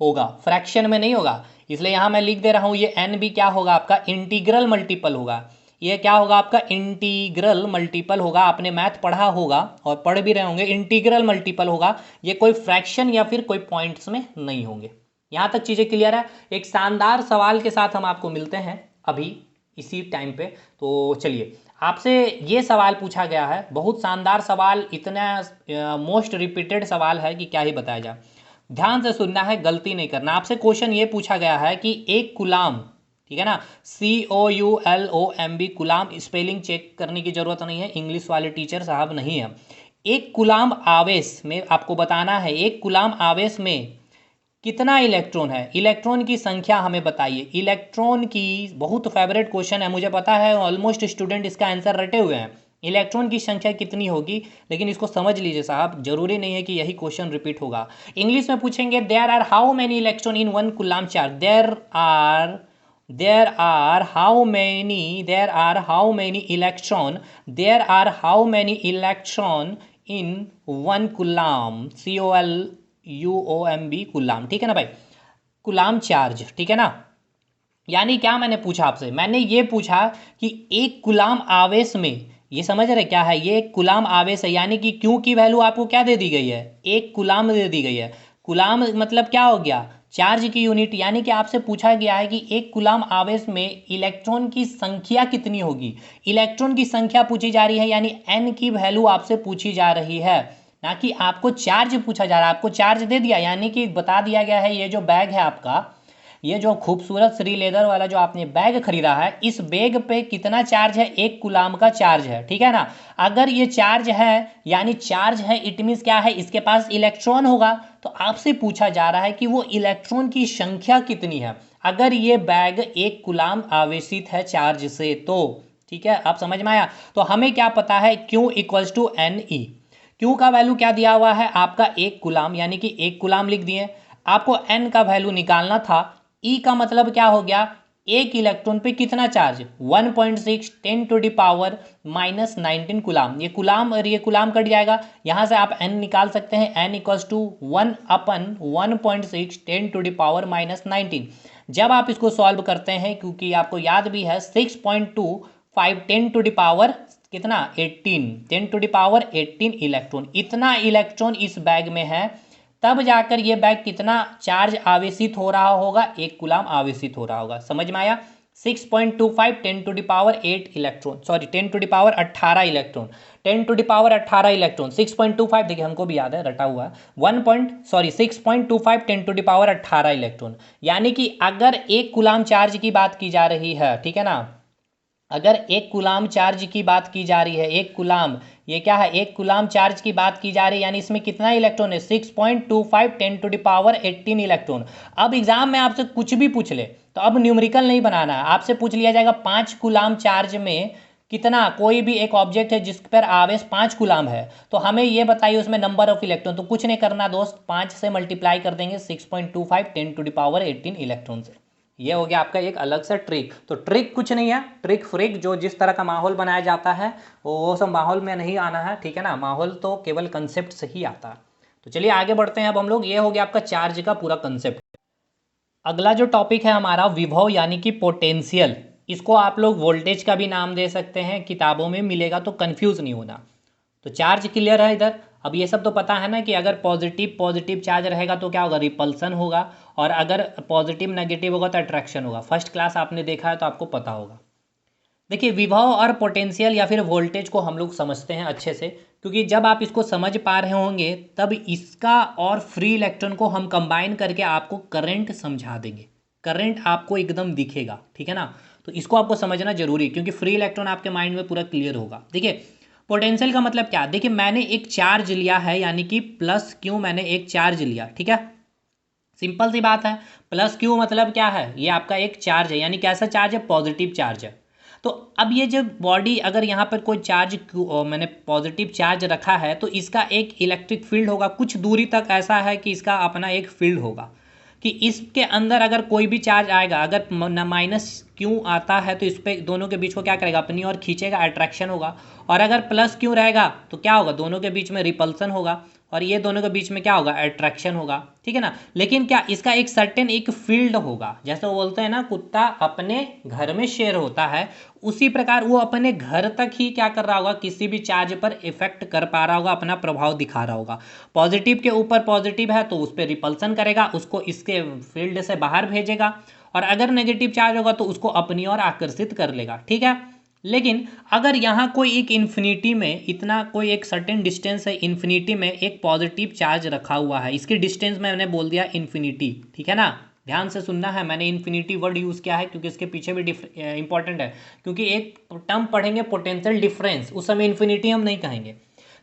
होगा, फ्रैक्शन में नहीं होगा। इसलिए यहां मैं लिख दे रहा हूं, ये n भी क्या होगा आपका, इंटीग्रल मल्टीपल होगा। ये क्या होगा आपका, इंटीग्रल मल्टीपल होगा। आपने मैथ पढ़ा होगा और पढ़ भी रहे होंगे, इंटीग्रल मल्टीपल होगा। ये कोई फ्रैक्शन या फिर कोई पॉइंट्स में नहीं होंगे। यहां तक चीजें क्लियर है। एक शानदार सवाल के साथ हम आपको मिलते हैं अभी इसी टाइम पे। तो चलिए, आपसे ये सवाल पूछा गया है, बहुत शानदार सवाल, इतना मोस्ट रिपीटेड सवाल है कि क्या ही बताया जाए। ध्यान से सुनना है, गलती नहीं करना। आपसे क्वेश्चन ये पूछा गया है कि एक कूलाम, ठीक है ना, COULOMB, कूलाम, स्पेलिंग चेक करने की जरूरत नहीं है, इंग्लिश वाले टीचर साहब नहीं है। एक कूलाम आवेश में आपको बताना है, एक कूलाम आवेश में कितना इलेक्ट्रॉन है, इलेक्ट्रॉन की संख्या हमें बताइए। इलेक्ट्रॉन की बहुत फेवरेट क्वेश्चन है, मुझे पता है ऑलमोस्ट स्टूडेंट इसका आंसर रटे हुए हैं। इलेक्ट्रॉन की संख्या कितनी होगी, लेकिन इसको समझ लीजिए साहब, जरूरी नहीं है कि यही क्वेश्चन रिपीट होगा। इंग्लिश में पूछेंगे, there are how many electron in one coulomb charge, there are how many electron, there are how many electron in one coulomb, COLUMB, coulomb, ठीक है ना भाई, कूलाम चार्ज, ठीक है ना। यानी क्या मैंने पूछा आपसे, मैंने ये पूछा कि एक कूलाम आवेश में, ये समझ रहे क्या है, ये एक कूलाम आवेश है, यानी कि क्यू की वैल्यू आपको क्या दे दी गई है, एक कूलाम दे दी गई है। कूलाम मतलब क्या हो गया, चार्ज की यूनिट। यानी कि आपसे पूछा गया है कि एक कूलाम आवेश में इलेक्ट्रॉन की संख्या कितनी होगी, इलेक्ट्रॉन की संख्या पूछी जा रही है, यानी एन की वैल्यू आपसे पूछी जा रही है, ना कि आपको चार्ज पूछा जा रहा है। आपको चार्ज दे दिया, यानी कि बता दिया गया है, ये जो बैग है आपका, ये जो खूबसूरत श्री लेदर वाला जो आपने बैग खरीदा है, इस बैग पे कितना चार्ज है, एक कूलाम का चार्ज है, ठीक है ना। अगर ये चार्ज है, यानी चार्ज है, इट मीन्स क्या है, इसके पास इलेक्ट्रॉन होगा। तो आपसे पूछा जा रहा है कि वो इलेक्ट्रॉन की संख्या कितनी है, अगर ये बैग एक कूलाम आवेशित है चार्ज से, तो ठीक है, आप समझ में आया। तो हमें क्या पता है, Q equals to N E. Q का वैल्यू क्या दिया हुआ है आपका, एक कूलाम, यानी कि एक कूलाम लिख दिए। आपको एन का वैल्यू निकालना था। ई का मतलब क्या हो गया, एक इलेक्ट्रॉन पे कितना charge, 1.6 10 to the power minus 19 coulomb. ये कूलाम और ये कूलाम कट जाएगा, यहाँ से आप एन निकाल सकते हैं, N equals to 1/1.6 10 to the power minus 19। जब आप इसको सॉल्व करते हैं, क्योंकि आपको याद भी है 6.25 10 टू द पावर कितना, 18, 10 टू द पावर 18 इलेक्ट्रॉन, इतना इलेक्ट्रॉन इस बैग में है। तब जाकर ये बैग कितना चार्ज आवेशित हो रहा होगा, एक कूलाम आवेशित हो रहा होगा। समझ में आया, 6.25 10⁸ इलेक्ट्रॉन, सॉरी 10⁸ इलेक्ट्रॉन, 10⁸ इलेक्ट्रॉन 6.25, देखिए हमको भी याद है, रटा हुआ है, 6.25 10⁸ इलेक्ट्रॉन। यानी कि अगर एक कूलाम चार्ज की बात की जा रही है, ठीक है ना, अगर एक कूलाम चार्ज की बात की जा रही है, एक कूलाम, ये क्या है, एक कूलाम चार्ज की बात की जा रही है, यानी इसमें कितना इलेक्ट्रॉन है, 6.25 10⁸ इलेक्ट्रॉन। अब एग्जाम में आपसे कुछ भी पूछ ले तो अब न्यूमेरिकल नहीं बनाना है, आपसे पूछ लिया जाएगा 5 कूलाम चार्ज में कितना, कोई भी एक ऑब्जेक्ट है जिस पर आवेश 5 कूलाम है, तो हमें ये बताइए उसमें नंबर ऑफ इलेक्ट्रॉन, तो कुछ नहीं करना दोस्त, 5 से मल्टीप्लाई कर देंगे 6.25 10⁸ इलेक्ट्रॉन से। ये हो गया आपका एक अलग सा ट्रिक। तो ट्रिक कुछ नहीं है, ट्रिक फ्रिक जो जिस तरह का माहौल बनाया जाता है वो सब माहौल में नहीं आना है, ठीक है ना, माहौल तो केवल कंसेप्ट से ही आता है। तो चलिए आगे बढ़ते हैं अब हम लोग, ये हो गया आपका चार्ज का पूरा कंसेप्ट। अगला जो टॉपिक है हमारा विभव यानी कि पोटेंशियल, इसको आप लोग वोल्टेज का भी नाम दे सकते हैं, किताबों में मिलेगा तो कंफ्यूज नहीं होना। तो चार्ज क्लियर है इधर। अब ये सब तो पता है ना कि अगर पॉजिटिव पॉजिटिव चार्ज रहेगा तो क्या होगा, रिपल्सन होगा, और अगर पॉजिटिव नेगेटिव होगा तो अट्रैक्शन होगा। फर्स्ट क्लास आपने देखा है तो आपको पता होगा। देखिए विभव और पोटेंशियल या फिर वोल्टेज को हम लोग समझते हैं अच्छे से, क्योंकि जब आप इसको समझ पा रहे होंगे तब इसका और फ्री इलेक्ट्रॉन को हम कंबाइन करके आपको करंट समझा देंगे, करंट आपको एकदम दिखेगा, ठीक है ना। तो इसको आपको समझना जरूरी है, क्योंकि फ्री इलेक्ट्रॉन आपके माइंड में पूरा क्लियर होगा। देखिए पोटेंशियल का मतलब क्या, देखिए मैंने एक चार्ज लिया है, यानी कि प्लस क्यू, मैंने एक चार्ज लिया, ठीक है, सिंपल सी बात है। प्लस क्यू मतलब क्या है, ये आपका एक चार्ज है, यानी कैसा चार्ज है, पॉजिटिव चार्ज है। तो अब ये जब बॉडी, अगर यहाँ पर कोई चार्ज मैंने पॉजिटिव चार्ज रखा है तो इसका एक इलेक्ट्रिक फील्ड होगा, कुछ दूरी तक ऐसा है कि इसका अपना एक फील्ड होगा, कि इसके अंदर अगर कोई भी चार्ज आएगा, अगर माइनस क्यू आता है तो इस पर दोनों के बीच को क्या करेगा, अपनी ओर खींचेगा, अट्रैक्शन होगा, और अगर प्लस क्यू रहेगा तो क्या होगा, दोनों के बीच में रिपल्सन होगा, और ये दोनों के बीच में क्या होगा, अट्रैक्शन होगा, ठीक है ना। लेकिन क्या इसका एक सर्टेन एक फील्ड होगा, जैसे वो बोलते हैं ना कुत्ता अपने घर में शेर होता है, उसी प्रकार वो अपने घर तक ही क्या कर रहा होगा, किसी भी चार्ज पर इफेक्ट कर पा रहा होगा, अपना प्रभाव दिखा रहा होगा। पॉजिटिव के ऊपर पॉजिटिव है तो उस पर रिपल्सन करेगा, उसको इसके फील्ड से बाहर भेजेगा, और अगर नेगेटिव चार्ज होगा तो उसको अपनी ओर आकर्षित कर लेगा, ठीक है। लेकिन अगर यहाँ कोई एक इन्फिनिटी में, इतना कोई एक सर्टेन डिस्टेंस है, इन्फिनिटी में एक पॉजिटिव चार्ज रखा हुआ है, इसकी डिस्टेंस मैंने बोल दिया इन्फिनिटी, ठीक है ना, ध्यान से सुनना है, मैंने इन्फिनिटी वर्ड यूज़ किया है क्योंकि इसके पीछे भी इंपॉर्टेंट है, क्योंकि एक टर्म पढ़ेंगे पोटेंशियल डिफरेंस, उस समय इन्फिनिटी हम नहीं कहेंगे।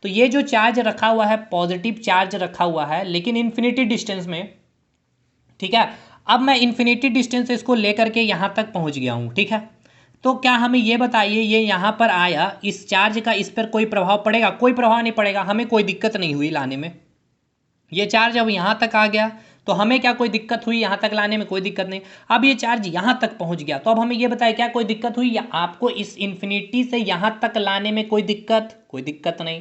तो ये जो चार्ज रखा हुआ है, पॉजिटिव चार्ज रखा हुआ है लेकिन इन्फिनिटी डिस्टेंस में, ठीक है। अब मैं इन्फिनिटी डिस्टेंस इसको लेकर के यहाँ तक पहुँच गया हूँ, ठीक है। तो क्या हमें ये बताइए, ये यहाँ पर आया, इस चार्ज का इस पर कोई प्रभाव पड़ेगा, कोई प्रभाव नहीं पड़ेगा, हमें कोई दिक्कत नहीं हुई लाने में। ये चार्ज अब यहाँ तक आ गया तो हमें क्या कोई दिक्कत हुई, यहाँ तक लाने में कोई दिक्कत नहीं। अब ये चार्ज यहाँ तक पहुँच गया तो अब हमें ये बताइए क्या कोई दिक्कत हुई, या आपको इस इन्फिनिटी से यहाँ तक लाने में कोई दिक्कत नहीं,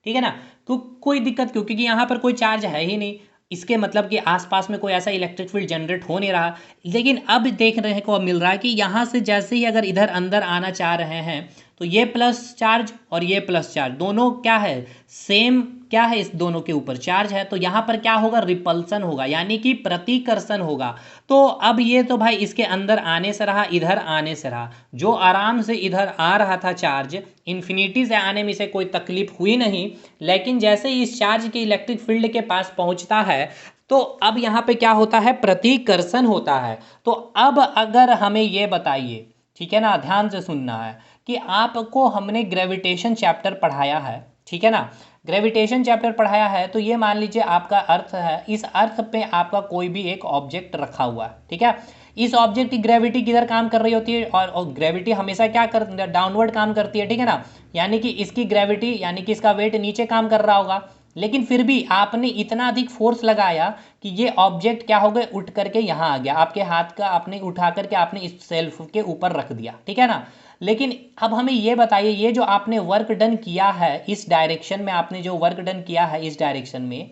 ठीक है ना। कोई दिक्कत क्यों, क्योंकि यहाँ पर कोई चार्ज है ही नहीं, इसके मतलब कि आसपास में कोई ऐसा इलेक्ट्रिक फील्ड जनरेट हो नहीं रहा। लेकिन अब देखने को मिल रहा है कि यहाँ से जैसे ही अगर इधर अंदर आना चाह रहे हैं तो ये प्लस चार्ज और ये प्लस चार्ज दोनों क्या है, सेम क्या है, इस दोनों के ऊपर चार्ज है, तो यहाँ पर क्या होगा, रिपल्सन होगा, यानी कि प्रतिकर्षण होगा। तो अब ये तो भाई इसके अंदर आने से रहा, इधर आने से रहा, जो आराम से इधर आ रहा था चार्ज, इन्फिनिटी से आने में इसे कोई तकलीफ हुई नहीं, लेकिन जैसे ही इस चार्ज के इलेक्ट्रिक फील्ड के पास पहुंचता है तो अब यहाँ पे क्या होता है, प्रतिकर्षण होता है। तो अब अगर हमें ये बताइए, ठीक है ना, ध्यान से सुनना है कि आपको हमने ग्रेविटेशन चैप्टर पढ़ाया है, ठीक है ना, ग्रेविटेशन चैप्टर पढ़ाया है, तो ये मान लीजिए आपका अर्थ है, इस अर्थ पे आपका कोई भी एक ऑब्जेक्ट रखा हुआ है, ठीक है। इस ऑब्जेक्ट की ग्रेविटी किधर काम कर रही होती है, और ग्रेविटी हमेशा क्या कर, डाउनवर्ड काम करती है, ठीक है ना, यानी कि इसकी ग्रेविटी यानी कि इसका वेट नीचे काम कर रहा होगा। लेकिन फिर भी आपने इतना अधिक फोर्स लगाया कि ये ऑब्जेक्ट क्या हो गए, उठ करके यहाँ आ गया, आपके हाथ का आपने उठा करके आपने इस सेल्फ के ऊपर रख दिया, ठीक है ना। लेकिन अब हमें ये बताइए, ये जो आपने वर्क डन किया है इस डायरेक्शन में, आपने जो वर्क डन किया है इस डायरेक्शन में,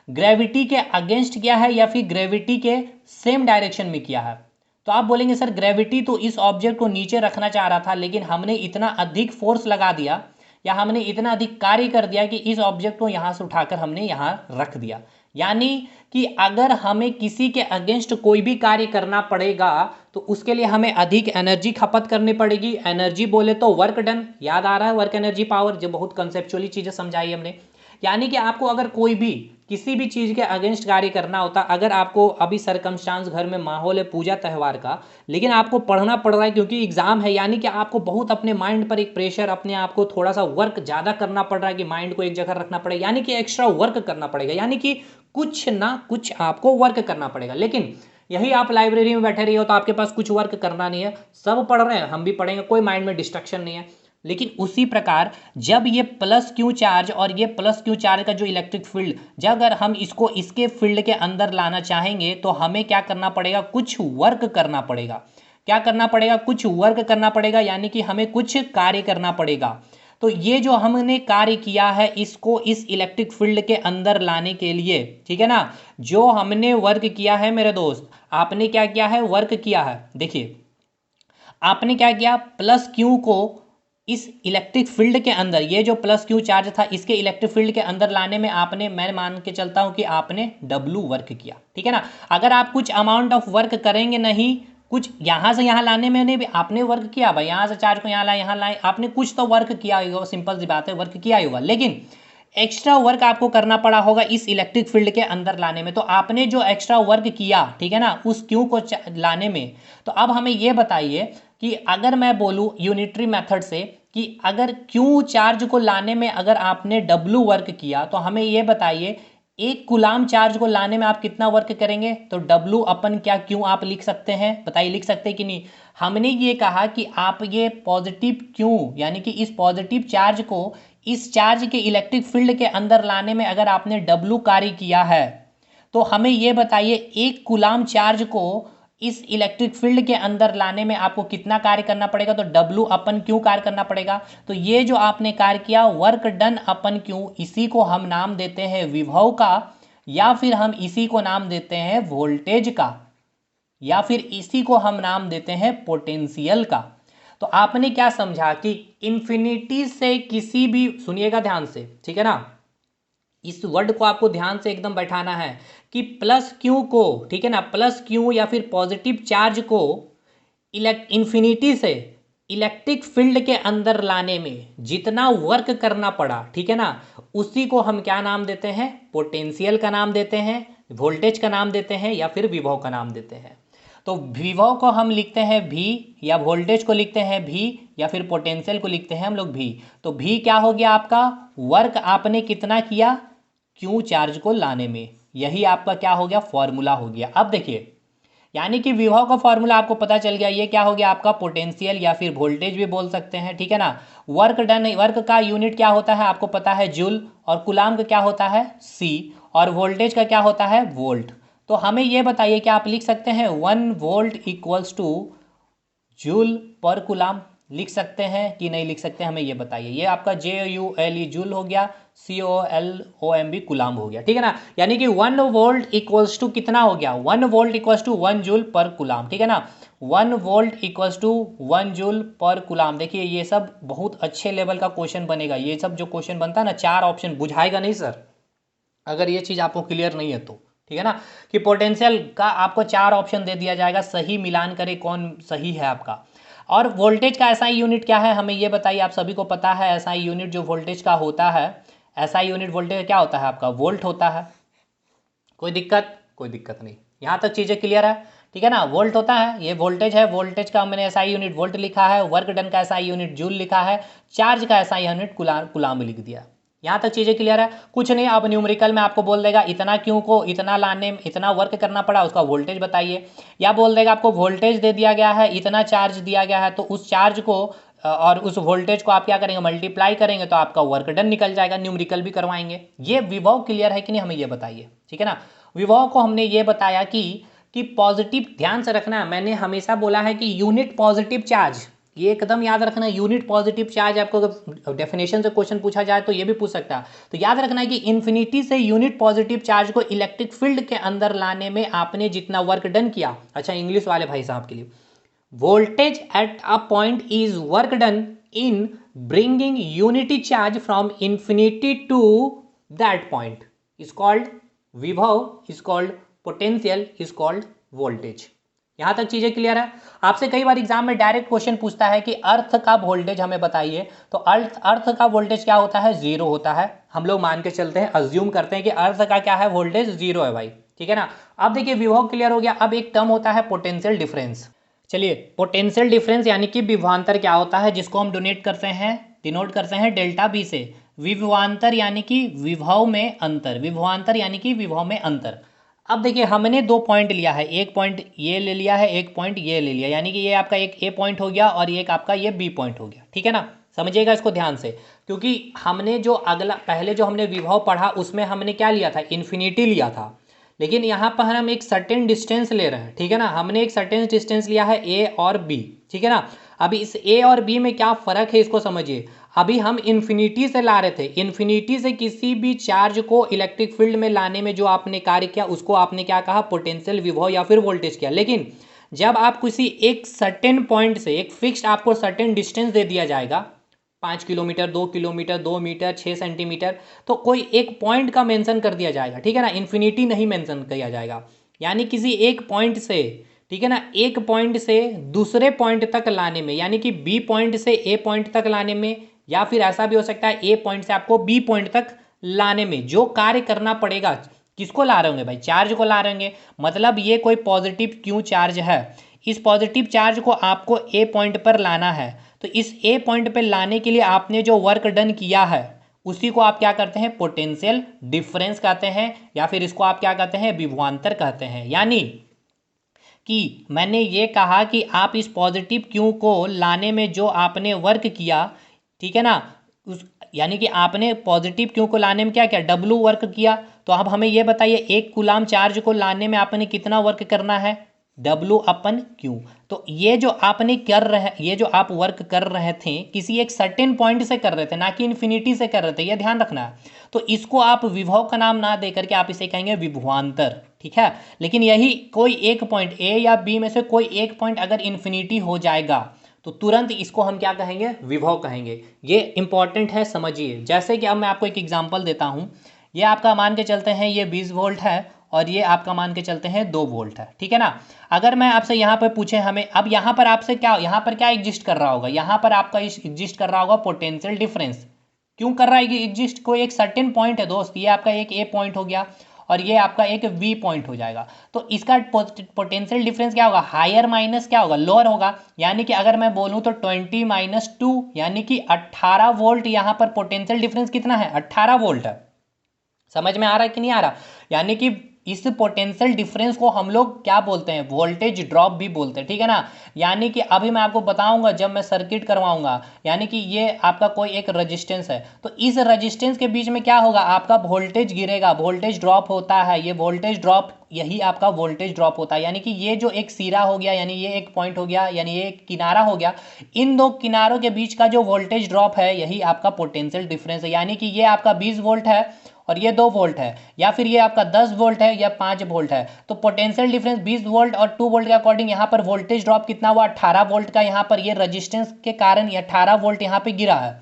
ग्रेविटी के अगेंस्ट किया है या फिर ग्रेविटी के सेम डायरेक्शन में किया है। तो आप बोलेंगे सर ग्रेविटी तो इस ऑब्जेक्ट को नीचे रखना चाह रहा था, लेकिन हमने इतना अधिक फोर्स लगा दिया या हमने इतना अधिक कार्य कर दिया कि इस ऑब्जेक्ट को यहाँ से उठाकर हमने यहाँ रख दिया। यानी कि अगर हमें किसी के अगेंस्ट कोई भी कार्य करना पड़ेगा तो उसके लिए हमें अधिक एनर्जी खपत करनी पड़ेगी। एनर्जी बोले तो वर्क डन, याद आ रहा है वर्क एनर्जी पावर, जो बहुत कंसेप्चुअली चीज़ें समझाई हमने। यानी कि आपको अगर कोई भी किसी भी चीज़ के अगेंस्ट कार्य करना होता, अगर आपको अभी सरकमस्टांस घर में माहौल है पूजा त्यौहार का, लेकिन आपको पढ़ना पड़ रहा है क्योंकि एग्जाम है, यानी कि आपको बहुत अपने माइंड पर एक प्रेशर, अपने आप को थोड़ा सा वर्क ज़्यादा करना पड़ रहा है कि माइंड को एक जगह रखना पड़ेगा, यानी कि एक्स्ट्रा वर्क करना पड़ेगा, यानी कि कुछ ना कुछ आपको वर्क करना पड़ेगा। लेकिन यही आप लाइब्रेरी में बैठे रही हो तो आपके पास कुछ वर्क करना नहीं है, सब पढ़ रहे हैं, हम भी पढ़ेंगे, कोई माइंड में डिस्ट्रक्शन नहीं है। लेकिन उसी प्रकार जब ये प्लस क्यू चार्ज और ये प्लस क्यू चार्ज का जो इलेक्ट्रिक फील्ड, जब अगर हम इसको इसके फील्ड के अंदर लाना चाहेंगे तो हमें क्या करना पड़ेगा, कुछ वर्क करना पड़ेगा। क्या करना पड़ेगा, कुछ वर्क करना पड़ेगा, यानी कि हमें कुछ कार्य करना पड़ेगा। तो ये जो हमने कार्य किया है इसको इस इलेक्ट्रिक फील्ड के अंदर लाने के लिए, ठीक है ना, जो हमने वर्क किया है मेरे दोस्त, आपने क्या किया है, वर्क किया है। देखिए आपने क्या किया, प्लस क्यू को इस इलेक्ट्रिक फील्ड के अंदर, ये जो प्लस क्यू चार्ज था इसके इलेक्ट्रिक फील्ड के अंदर लाने में आपने, मैं मान के चलता हूं कि आपने डब्लू वर्क किया, ठीक है ना। अगर आप कुछ अमाउंट ऑफ वर्क करेंगे नहीं, कुछ यहां से यहां लाने में नहीं भी आपने वर्क किया भाई, यहां से चार्ज को यहां लाए, यहां लाए, आपने कुछ तो वर्क किया होगा, सिंपल सी बात है, वर्क किया होगा। लेकिन एक्स्ट्रा वर्क आपको करना पड़ा होगा इस इलेक्ट्रिक फील्ड के अंदर लाने में। तो आपने जो एक्स्ट्रा वर्क किया, ठीक है ना, उस क्यू को लाने में, तो अब हमें यह बताइए कि अगर मैं बोलूं यूनिटरी मेथड से कि अगर क्यू चार्ज को लाने में अगर आपने डब्लू वर्क किया तो हमें यह बताइए एक कूलाम चार्ज को लाने में आप कितना वर्क करेंगे। तो डब्लू अपन क्या क्यू आप लिख सकते हैं, बताइए लिख सकते हैं कि नहीं। हमने ये कहा कि आप ये पॉजिटिव क्यू, यानी कि इस पॉजिटिव चार्ज को इस चार्ज के इलेक्ट्रिक फील्ड के अंदर लाने में अगर आपने डब्लू कार्य किया है तो हमें यह बताइए एक कूलाम चार्ज को इस इलेक्ट्रिक फील्ड के अंदर लाने में आपको कितना कार्य करना पड़ेगा। तो डब्लू अपन क्यू कार्य करना पड़ेगा। तो ये जो आपने कार्य किया वर्क डन अपन क्यू, इसी को हम नाम देते हैं विभव का, या फिर हम इसी को नाम देते हैं वोल्टेज का, या फिर इसी को हम नाम देते हैं पोटेंशियल का। तो आपने क्या समझा कि इंफिनिटी से किसी भी, सुनिएगा ध्यान से, ठीक है ना, इस वर्ड को आपको ध्यान से एकदम बैठाना है कि प्लस क्यू को, ठीक है ना, प्लस क्यू या फिर पॉजिटिव चार्ज को इंफिनिटी से इलेक्ट्रिक फील्ड के अंदर लाने में जितना वर्क करना पड़ा, ठीक है ना, उसी को हम क्या नाम देते हैं, पोटेंशियल का नाम देते हैं, वोल्टेज का नाम देते हैं, या फिर विभव का नाम देते हैं। तो विभव को हम लिखते हैं भी, या वोल्टेज को लिखते हैं भी, या फिर पोटेंशियल को लिखते हैं हम लोग भी। तो भी क्या हो गया आपका, वर्क आपने कितना किया क्यू चार्ज को लाने में, यही आपका क्या हो गया, फॉर्मूला हो गया। अब देखिए यानी कि विभव का फॉर्मूला आपको पता चल गया, ये क्या हो गया आपका पोटेंशियल या फिर वोल्टेज भी बोल सकते हैं, ठीक है ना। वर्क डन, वर्क का यूनिट क्या होता है आपको पता है जूल, और कूलाम का क्या होता है सी, और वोल्टेज का क्या होता है वोल्ट। तो हमें ये बताइए कि आप लिख सकते हैं 1 volt equals two joule per coulomb, लिख सकते हैं कि नहीं लिख सकते, हमें ये बताइए। ये आपका JULE जूल हो गया, COLOMB कूलाम हो गया, ठीक है ना। यानी कि 1 वोल्ट इक्वल्स टू कितना हो गया, 1 volt equals to 1 joule per coulomb, ठीक है ना। 1 volt equals to 1 joule per coulomb. देखिए ये सब बहुत अच्छे लेवल का क्वेश्चन बनेगा, ये सब जो क्वेश्चन बनता है ना 4 ऑप्शन, बुझाएगा नहीं सर अगर ये चीज़ आपको क्लियर नहीं है तो, ठीक है ना, कि पोटेंशियल का आपको 4 ऑप्शन दे दिया जाएगा, सही मिलान करे कौन सही है आपका। और वोल्टेज का SI यूनिट क्या है हमें ये बताइए, आप सभी को पता है SI यूनिट जो वोल्टेज का होता है, SI यूनिट वोल्टेज क्या होता है आपका, वोल्ट होता है। कोई दिक्कत, कोई दिक्कत नहीं, यहाँ तक चीज़ें क्लियर है, ठीक है ना। वोल्ट होता है, ये वोल्टेज है, वोल्टेज का मैंने SI यूनिट वोल्ट लिखा है, वर्क डन का SI यूनिट जूल लिखा है, चार्ज का SI यूनिट कूलाम लिख दिया। यहाँ तक चीज़ें क्लियर है, कुछ नहीं। अब न्यूमेरिकल में आपको बोल देगा इतना क्यों को इतना लाने में इतना वर्क करना पड़ा, उसका वोल्टेज बताइए, या बोल देगा आपको वोल्टेज दे दिया गया है, इतना चार्ज दिया गया है, तो उस चार्ज को और उस वोल्टेज को आप क्या करेंगे, मल्टीप्लाई करेंगे तो आपका वर्क डन निकल जाएगा, न्यूमेरिकल भी करवाएंगे। ये विभव क्लियर है कि नहीं, हमें ये बताइए, ठीक है ना। विभव को हमने ये बताया कि पॉजिटिव, ध्यान से रखना, मैंने हमेशा बोला है कि यूनिट पॉजिटिव चार्ज, ये एकदम याद रखना, यूनिट पॉजिटिव चार्ज आपको अगर डेफिनेशन से क्वेश्चन पूछा जाए तो ये भी पूछ सकता है। तो याद रखना है कि इन्फिनिटी से यूनिट पॉजिटिव चार्ज को इलेक्ट्रिक फील्ड के अंदर लाने में आपने जितना वर्क डन किया, अच्छा इंग्लिश वाले भाई साहब के लिए, voltage at a point is work done in bringing unity charge from infinity to that point is called विभव is called potential is called voltage. यहाँ तक चीज़ें क्लियर है। आपसे कई बार एग्जाम में डायरेक्ट क्वेश्चन पूछता है कि अर्थ का वोल्टेज हमें बताइए, तो अर्थ का वोल्टेज क्या होता है, जीरो होता है। हम लोग मान के चलते हैं, अज्यूम करते हैं कि अर्थ का क्या है, वोल्टेज जीरो है भाई, ठीक है ना। अब देखिए विभव क्लियर हो गया। अब एक टर्म होता है पोटेंशियल डिफरेंस। चलिए, पोटेंशियल डिफरेंस यानी कि विभवांतर क्या होता है, जिसको हम डिनोट करते हैं डेल्टा बी से। विभवांतर यानी कि विभव में अंतर, विभवांतर यानी कि विभव में अंतर। अब देखिए हमने दो पॉइंट लिया है, एक पॉइंट ये ले लिया है, एक पॉइंट ये ले लिया, यानी कि ये आपका एक ए पॉइंट हो गया और एक आपका ये बी पॉइंट हो गया, ठीक है ना। समझिएगा इसको ध्यान से, क्योंकि हमने जो अगला पहले जो हमने विभव पढ़ा उसमें हमने क्या लिया था, इन्फिनिटी लिया था। लेकिन यहाँ पर हम एक सर्टेन डिस्टेंस ले रहे हैं, ठीक है ना। हमने एक सर्टेन डिस्टेंस लिया है ए और बी, ठीक है ना। अभी इस ए और बी में क्या फ़र्क है इसको समझिए। अभी हम इन्फिनिटी से ला रहे थे, इन्फिनिटी से किसी भी चार्ज को इलेक्ट्रिक फील्ड में लाने में जो आपने कार्य किया उसको आपने क्या कहा, पोटेंशियल विभव या फिर वोल्टेज किया। लेकिन जब आप किसी एक सर्टेन पॉइंट से, एक फिक्स्ड आपको सर्टेन डिस्टेंस दे दिया जाएगा, 5 किलोमीटर, 2 किलोमीटर, 2 मीटर, 6 सेंटीमीटर, तो कोई एक पॉइंट का मेंशन कर दिया जाएगा, ठीक है ना। इन्फिनिटी नहीं मेंशन किया जाएगा। यानी किसी एक पॉइंट से, ठीक है ना, एक पॉइंट से दूसरे पॉइंट तक लाने में, यानी कि बी पॉइंट से ए पॉइंट तक लाने में, या फिर ऐसा भी हो सकता है ए पॉइंट से आपको बी पॉइंट तक लाने में जो कार्य करना पड़ेगा, किसको ला रहे होंगे भाई, चार्ज को ला रहे होंगे। मतलब ये कोई पॉजिटिव क्यू चार्ज है, इस पॉजिटिव चार्ज को आपको ए पॉइंट पर लाना है। तो इस ए पॉइंट पर लाने के लिए आपने जो वर्क डन किया है उसी को आप क्या करते हैं, पोटेंशियल डिफरेंस कहते हैं, या फिर इसको आप क्या कहते हैं, विभवांतर कहते हैं। यानी कि मैंने ये कहा कि आप इस पॉजिटिव क्यू को लाने में जो आपने वर्क किया, ठीक है ना, उस यानी कि आपने पॉजिटिव क्यू को लाने में क्या किया, डब्लू वर्क किया। तो अब हमें ये बताइए एक कूलाम चार्ज को लाने में आपने कितना वर्क करना है, डब्लू अपन क्यू। तो ये जो आपने कर रहे, ये जो आप वर्क कर रहे थे किसी एक सर्टेन पॉइंट से कर रहे थे, ना कि इन्फिनिटी से कर रहे थे, ये ध्यान रखना है। तो इसको आप विभव का नाम ना दे करके आप इसे कहेंगे विभवांतर, ठीक है। लेकिन यही कोई एक पॉइंट ए या बी में से कोई एक पॉइंट अगर इन्फिनिटी हो जाएगा तो तुरंत इसको हम क्या कहेंगे, विभव कहेंगे। ये इंपॉर्टेंट है, समझिए। जैसे कि अब मैं आपको एक एग्जांपल देता हूँ। ये आपका मान के चलते हैं ये 20 वोल्ट है और ये आपका मान के चलते हैं 2 वोल्ट है, ठीक है ना। अगर मैं आपसे यहाँ पर पूछे हमें, अब यहाँ पर आपसे क्या, यहाँ पर क्या एग्जिस्ट कर रहा होगा, यहाँ पर आपका एग्जिस्ट कर रहा होगा पोटेंशियल डिफरेंस। क्यों कर रहा है एग्जिस्ट, कोई एक सर्टेन पॉइंट है दोस्त, ये आपका एक ए पॉइंट हो गया और ये आपका एक वी पॉइंट हो जाएगा। तो इसका पोटेंशियल डिफरेंस क्या होगा, हायर माइनस क्या होगा, लोअर होगा। यानी कि अगर मैं बोलूँ तो 20 - 2 यानी कि 18 वोल्ट। यहाँ पर पोटेंशियल डिफरेंस कितना है, 18 वोल्ट है। समझ में आ रहा है कि नहीं आ रहा। यानी कि इस पोटेंशियल डिफरेंस को हम लोग क्या बोलते हैं, वोल्टेज ड्रॉप भी बोलते हैं, ठीक है ना। यानी कि अभी मैं आपको बताऊंगा जब मैं सर्किट करवाऊंगा, यानी कि ये आपका कोई एक रेजिस्टेंस है, तो इस रेजिस्टेंस के बीच में क्या होगा, आपका वोल्टेज गिरेगा, वोल्टेज ड्रॉप होता है। ये वोल्टेज ड्रॉप, यही आपका वोल्टेज ड्रॉप होता है। यानी कि ये जो एक सिरा हो गया, यानी ये एक पॉइंट हो गया, यानी ये एक किनारा हो गया, इन दो किनारों के बीच का जो वोल्टेज ड्रॉप है यही आपका पोटेंशियल डिफरेंस है। यानी कि ये आपका 20 वोल्ट है और ये 2 वोल्ट है, या फिर ये आपका 10 वोल्ट है या 5 वोल्ट है। तो पोटेंशियल डिफरेंस 20 वोल्ट और 2 वोल्ट के अकॉर्डिंग यहाँ पर वोल्टेज ड्रॉप कितना हुआ, 18 वोल्ट का। यहाँ पर ये रजिस्टेंस के कारण ये 18 वोल्ट यहाँ पे गिरा है।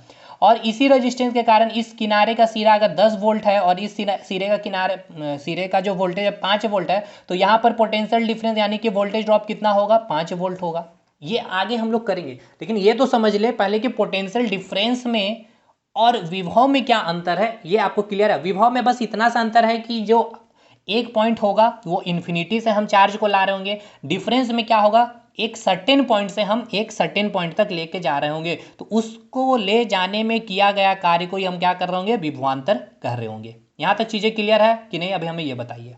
और इसी रजिस्टेंस के कारण इस किनारे का सिरा अगर 10 वोल्ट है और इस सिरे का जो वोल्टेज है 5 वोल्ट है, तो यहाँ पर पोटेंशियल डिफरेंस यानी कि वोल्टेज ड्रॉप कितना होगा, 5 वोल्ट होगा। ये आगे हम लोग करेंगे, लेकिन ये तो समझ ले पहले कि पोटेंशियल डिफरेंस में और विभव में क्या अंतर है, ये आपको क्लियर है। विभव में बस इतना सा अंतर है कि जो एक पॉइंट होगा वो इन्फिनिटी से हम चार्ज को ला रहे होंगे। डिफरेंस में क्या होगा, एक सर्टेन पॉइंट से हम एक सर्टेन पॉइंट तक लेके जा रहे होंगे, तो उसको ले जाने में किया गया कार्य को ही हम क्या कर रहे होंगे, विभवांतर कह रहे होंगे। यहां तक चीजें क्लियर है कि नहीं, अभी हमें ये बताइए।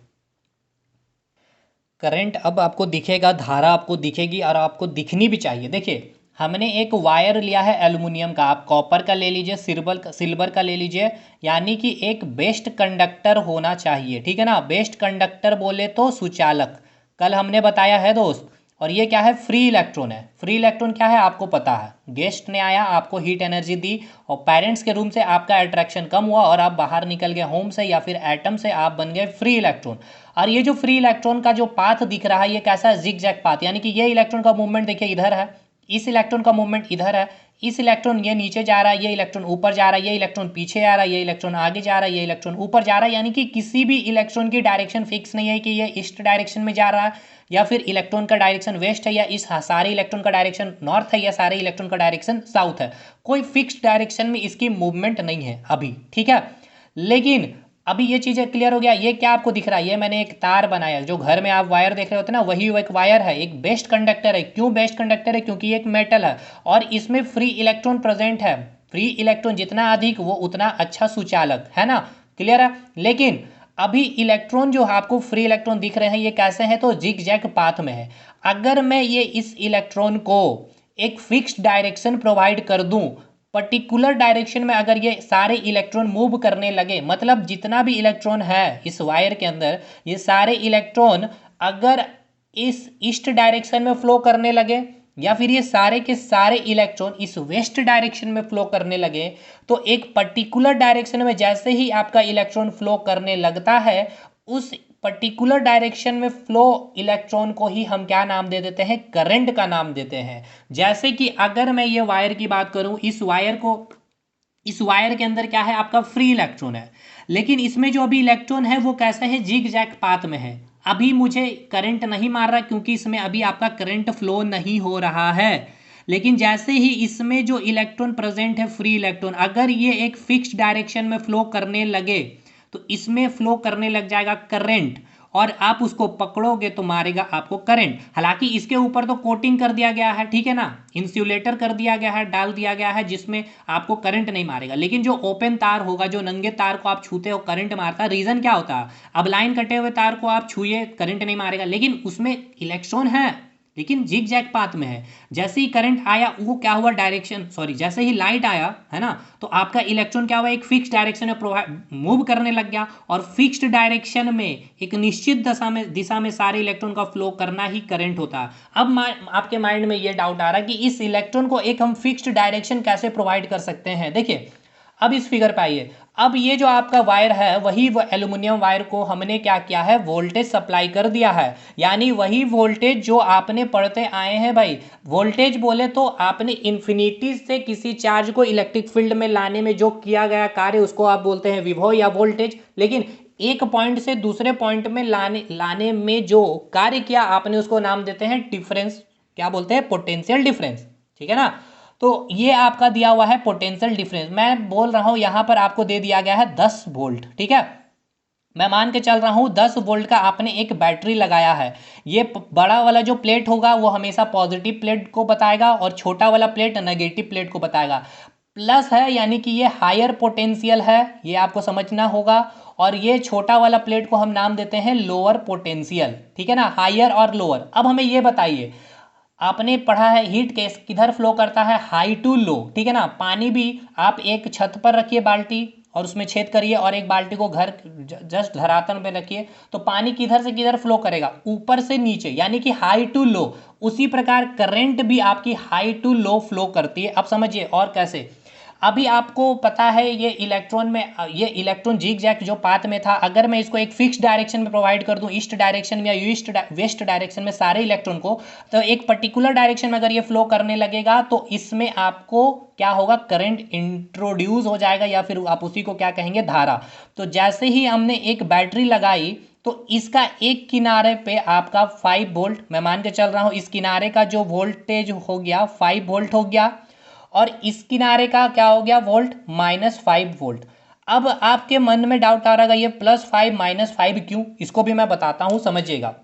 करंट अब आपको दिखेगा, धारा आपको दिखेगी और आपको दिखनी भी चाहिए। देखिए हमने एक वायर लिया है एल्युमिनियम का, आप कॉपर का ले लीजिए, सिल्वर का ले लीजिए, यानी कि एक बेस्ट कंडक्टर होना चाहिए, ठीक है ना। बेस्ट कंडक्टर बोले तो सुचालक, कल हमने बताया है दोस्त। और ये क्या है, फ्री इलेक्ट्रॉन है। फ्री इलेक्ट्रॉन क्या है आपको पता है, गेस्ट ने आया, आपको हीट एनर्जी दी और पेरेंट्स के रूम से आपका अट्रैक्शन कम हुआ और आप बाहर निकल गए होम से या फिर एटम से, आप बन गए फ्री इलेक्ट्रॉन। और ये जो फ्री इलेक्ट्रॉन का जो पाथ दिख रहा है ये कैसा है, जिग जैग पाथ। यानी कि ये इलेक्ट्रॉन का मूवमेंट देखिए इधर है, इस इलेक्ट्रॉन का मूवमेंट इधर है, इस इलेक्ट्रॉन ये नीचे जा रहा है, ये इलेक्ट्रॉन ऊपर जा रहा है, ये इलेक्ट्रॉन पीछे आ रहा है, ये इलेक्ट्रॉन आगे जा रहा है, ये इलेक्ट्रॉन ऊपर जा रहा है। यानी कि किसी भी इलेक्ट्रॉन की डायरेक्शन फिक्स नहीं है कि ये ईस्ट डायरेक्शन में जा रहा है या फिर इलेक्ट्रॉन का डायरेक्शन वेस्ट है, या इस सारे इलेक्ट्रॉन का डायरेक्शन नॉर्थ है या सारे इलेक्ट्रॉन का डायरेक्शन साउथ है। कोई फिक्स डायरेक्शन में इसकी मूवमेंट नहीं है अभी, ठीक है। लेकिन अभी ये चीज़ें क्लियर हो गया। ये क्या आपको दिख रहा है, ये मैंने एक तार बनाया, जो घर में आप वायर देख रहे होते हैं ना, वही एक वायर है, एक बेस्ट कंडक्टर है। क्यों बेस्ट कंडक्टर है? क्योंकि ये एक मेटल है और इसमें फ्री इलेक्ट्रॉन प्रेजेंट है। फ्री इलेक्ट्रॉन जितना अधिक वो उतना अच्छा सुचालक है ना, क्लियर है। लेकिन अभी इलेक्ट्रॉन जो आपको फ्री इलेक्ट्रॉन दिख रहे हैं ये कैसे हैं, तो जिग जैग पाथ में है। अगर मैं ये इस इलेक्ट्रॉन को एक फिक्स्ड डायरेक्शन प्रोवाइड कर दूं, पर्टिकुलर डायरेक्शन में अगर ये सारे इलेक्ट्रॉन मूव करने लगे, मतलब जितना भी इलेक्ट्रॉन है इस वायर के अंदर, ये सारे इलेक्ट्रॉन अगर इस ईस्ट डायरेक्शन में फ्लो करने लगे या फिर ये सारे के सारे इलेक्ट्रॉन इस वेस्ट डायरेक्शन में फ्लो करने लगे, तो एक पर्टिकुलर डायरेक्शन में जैसे ही आपका इलेक्ट्रॉन फ्लो करने लगता है, उस पर्टिकुलर डायरेक्शन में फ्लो इलेक्ट्रॉन को ही हम क्या नाम दे देते हैं, करंट का नाम देते हैं। जैसे कि अगर मैं ये वायर की बात करूं, इस वायर के अंदर क्या है, आपका फ्री इलेक्ट्रॉन है, लेकिन इसमें जो अभी इलेक्ट्रॉन है वो कैसा है, जिग जैग पाथ में है। अभी मुझे करंट नहीं मार रहा क्योंकि इसमें अभी आपका करंट फ्लो नहीं हो रहा है। लेकिन जैसे ही इसमें जो इलेक्ट्रॉन प्रेजेंट है, फ्री इलेक्ट्रॉन, अगर ये एक फिक्स्ड डायरेक्शन में फ्लो करने लगे तो इसमें फ्लो करने लग जाएगा करंट, और आप उसको पकड़ोगे तो मारेगा आपको करंट। हालांकि इसके ऊपर तो कोटिंग कर दिया गया है, ठीक है ना, इंसुलेटर कर दिया गया है, डाल दिया गया है, जिसमें आपको करंट नहीं मारेगा। लेकिन जो ओपन तार होगा, जो नंगे तार को आप छूते हो करंट मारता है। रीजन क्या होता है, अब लाइन कटे हुए तार को आप छूए करंट नहीं मारेगा, लेकिन उसमें इलेक्ट्रॉन है, लेकिन जिग जैग पाथ में है। जैसे ही करंट आया वो क्या हुआ, जैसे ही लाइट आया है ना, तो आपका इलेक्ट्रॉन क्या हुआ, एक फिक्स डायरेक्शन में मूव करने लग गया, और फिक्स्ड डायरेक्शन में एक निश्चित दिशा में सारे इलेक्ट्रॉन का फ्लो करना ही करंट होता है। अब आपके माइंड में ये डाउट आ रहा है कि इस इलेक्ट्रॉन को एक हम फिक्स्ड डायरेक्शन कैसे प्रोवाइड कर सकते हैं। देखिए अब इस फिगर पे आइए। अब ये जो आपका वायर है, वही वो एल्यूमिनियम वायर को हमने क्या किया है, वोल्टेज सप्लाई कर दिया है। यानी वही वोल्टेज जो आपने पढ़ते आए हैं भाई। वोल्टेज बोले तो आपने इन्फिनिटी से किसी चार्ज को इलेक्ट्रिक फील्ड में लाने में जो किया गया कार्य, उसको आप बोलते हैं विभव या वोल्टेज। लेकिन एक पॉइंट से दूसरे पॉइंट में लाने में जो कार्य किया आपने, उसको नाम देते हैं डिफरेंस। क्या बोलते हैं, पोटेंशियल डिफरेंस, ठीक है ना। तो ये आपका दिया हुआ है पोटेंशियल डिफरेंस। मैं बोल रहा हूं यहां पर आपको दे दिया गया है 10 वोल्ट, ठीक है। मैं मान के चल रहा हूं 10 वोल्ट का आपने एक बैटरी लगाया है। ये बड़ा वाला जो प्लेट होगा वो हमेशा पॉजिटिव प्लेट को बताएगा और छोटा वाला प्लेट नेगेटिव प्लेट को बताएगा। प्लस है यानी कि ये हायर पोटेंशियल है, ये आपको समझना होगा। और ये छोटा वाला प्लेट को हम नाम देते हैं लोअर पोटेंशियल, ठीक है ना, हायर और लोअर। अब हमें ये बताइए, आपने पढ़ा है हीट केस किधर फ्लो करता है, हाई टू लो, ठीक है ना। पानी भी आप एक छत पर रखिए बाल्टी और उसमें छेद करिए, और एक बाल्टी को घर जस्ट धरातल में रखिए, तो पानी किधर से किधर फ्लो करेगा, ऊपर से नीचे, यानी कि हाई टू लो। उसी प्रकार करंट भी आपकी हाई टू लो फ्लो करती है। अब समझिए और कैसे। अभी आपको पता है ये इलेक्ट्रॉन जिग जैग जो पाथ में था, अगर मैं इसको एक फिक्स डायरेक्शन में प्रोवाइड कर दूं, ईस्ट डायरेक्शन में या वेस्ट डायरेक्शन में सारे इलेक्ट्रॉन को, तो एक पर्टिकुलर डायरेक्शन में अगर ये फ्लो करने लगेगा तो इसमें आपको क्या होगा, करंट इंट्रोड्यूस हो जाएगा, या फिर आप उसी को क्या कहेंगे, धारा। तो जैसे ही हमने एक बैटरी लगाई तो इसका एक किनारे पे आपका 5 वोल्ट, मैं मान के चल रहा हूं इस किनारे का जो वोल्टेज हो गया 5 वोल्ट हो गया, और इस किनारे का क्या हो गया वोल्ट, -5 वोल्ट। अब आपके मन में डाउट आ रहा है ये +5 -5 क्यों, इसको भी मैं बताता हूं, समझिएगा।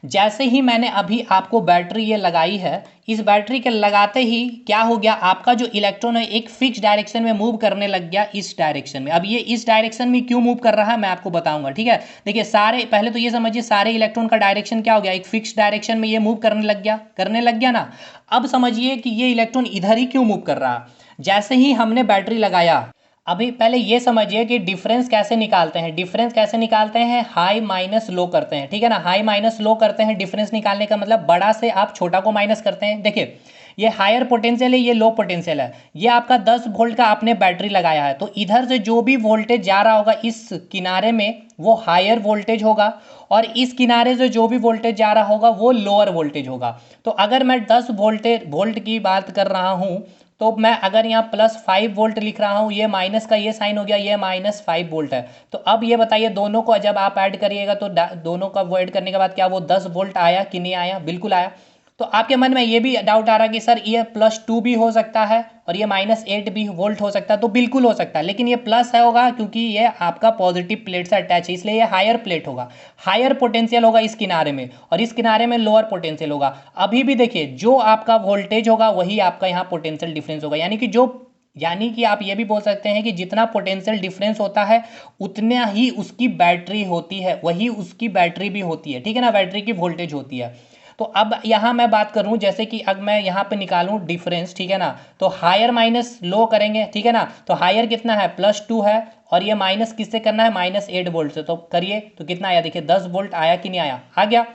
जैसे ही मैंने अभी आपको बैटरी ये लगाई है, इस बैटरी के लगाते ही क्या हो गया, आपका जो इलेक्ट्रॉन है एक फिक्स डायरेक्शन में मूव करने लग गया, इस डायरेक्शन में। अब ये इस डायरेक्शन में क्यों मूव कर रहा है मैं आपको बताऊंगा, ठीक है। देखिए सारे, पहले तो ये समझिए सारे इलेक्ट्रॉन का डायरेक्शन क्या हो गया, एक फिक्स डायरेक्शन में ये मूव करने लग गया ना। अब समझिए कि ये इलेक्ट्रॉन इधर ही क्यों मूव कर रहा। जैसे ही हमने बैटरी लगाया, अभी पहले ये समझिए कि डिफरेंस कैसे निकालते हैं। डिफरेंस कैसे निकालते हैं, हाई माइनस लो करते हैं, ठीक है ना। हाई माइनस लो करते हैं, डिफरेंस निकालने का मतलब बड़ा से आप छोटा को माइनस करते हैं। देखिए ये हायर पोटेंशियल है, ये लो पोटेंशियल है। ये आपका 10 वोल्ट का आपने बैटरी लगाया है, तो इधर से जो भी वोल्टेज जा रहा होगा इस किनारे में वो हायर वोल्टेज होगा, और इस किनारे से जो भी वोल्टेज जा रहा होगा वो लोअर वोल्टेज होगा। तो अगर मैं 10 वोल्ट की बात कर रहा हूँ, तो मैं अगर यहाँ +5 वोल्ट लिख रहा हूँ, ये माइनस का ये साइन हो गया, ये -5 वोल्ट है। तो अब ये बताइए दोनों को जब आप ऐड करिएगा तो दोनों का वो ऐड करने के बाद क्या वो 10 वोल्ट आया कि नहीं आया? बिल्कुल आया। तो आपके मन में ये भी डाउट आ रहा है कि सर ये +2 भी हो सकता है और ये -8 भी वोल्ट हो सकता है, तो बिल्कुल हो सकता है, लेकिन ये प्लस है होगा क्योंकि ये आपका पॉजिटिव प्लेट से अटैच है, इसलिए ये हायर प्लेट होगा, हायर पोटेंशियल होगा इस किनारे में, और इस किनारे में लोअर पोटेंशियल होगा। अभी भी देखिए जो आपका वोल्टेज होगा वही आपका यहाँ पोटेंशियल डिफरेंस होगा, यानी कि आप ये भी बोल सकते हैं कि जितना पोटेंशियल डिफरेंस होता है उतना ही उसकी बैटरी होती है, वही उसकी बैटरी भी होती है, ठीक है ना, बैटरी की वोल्टेज होती है। तो अब यहाँ मैं बात करूँ, जैसे कि अब मैं यहाँ पे निकालूँ डिफरेंस, ठीक है ना, तो हायर माइनस लो करेंगे, ठीक है ना, तो हायर कितना है +2 है, और ये माइनस किससे करना है, -8 वोल्ट से, तो करिए तो कितना आया, देखिए 10 वोल्ट आया कि नहीं आया, आ गया।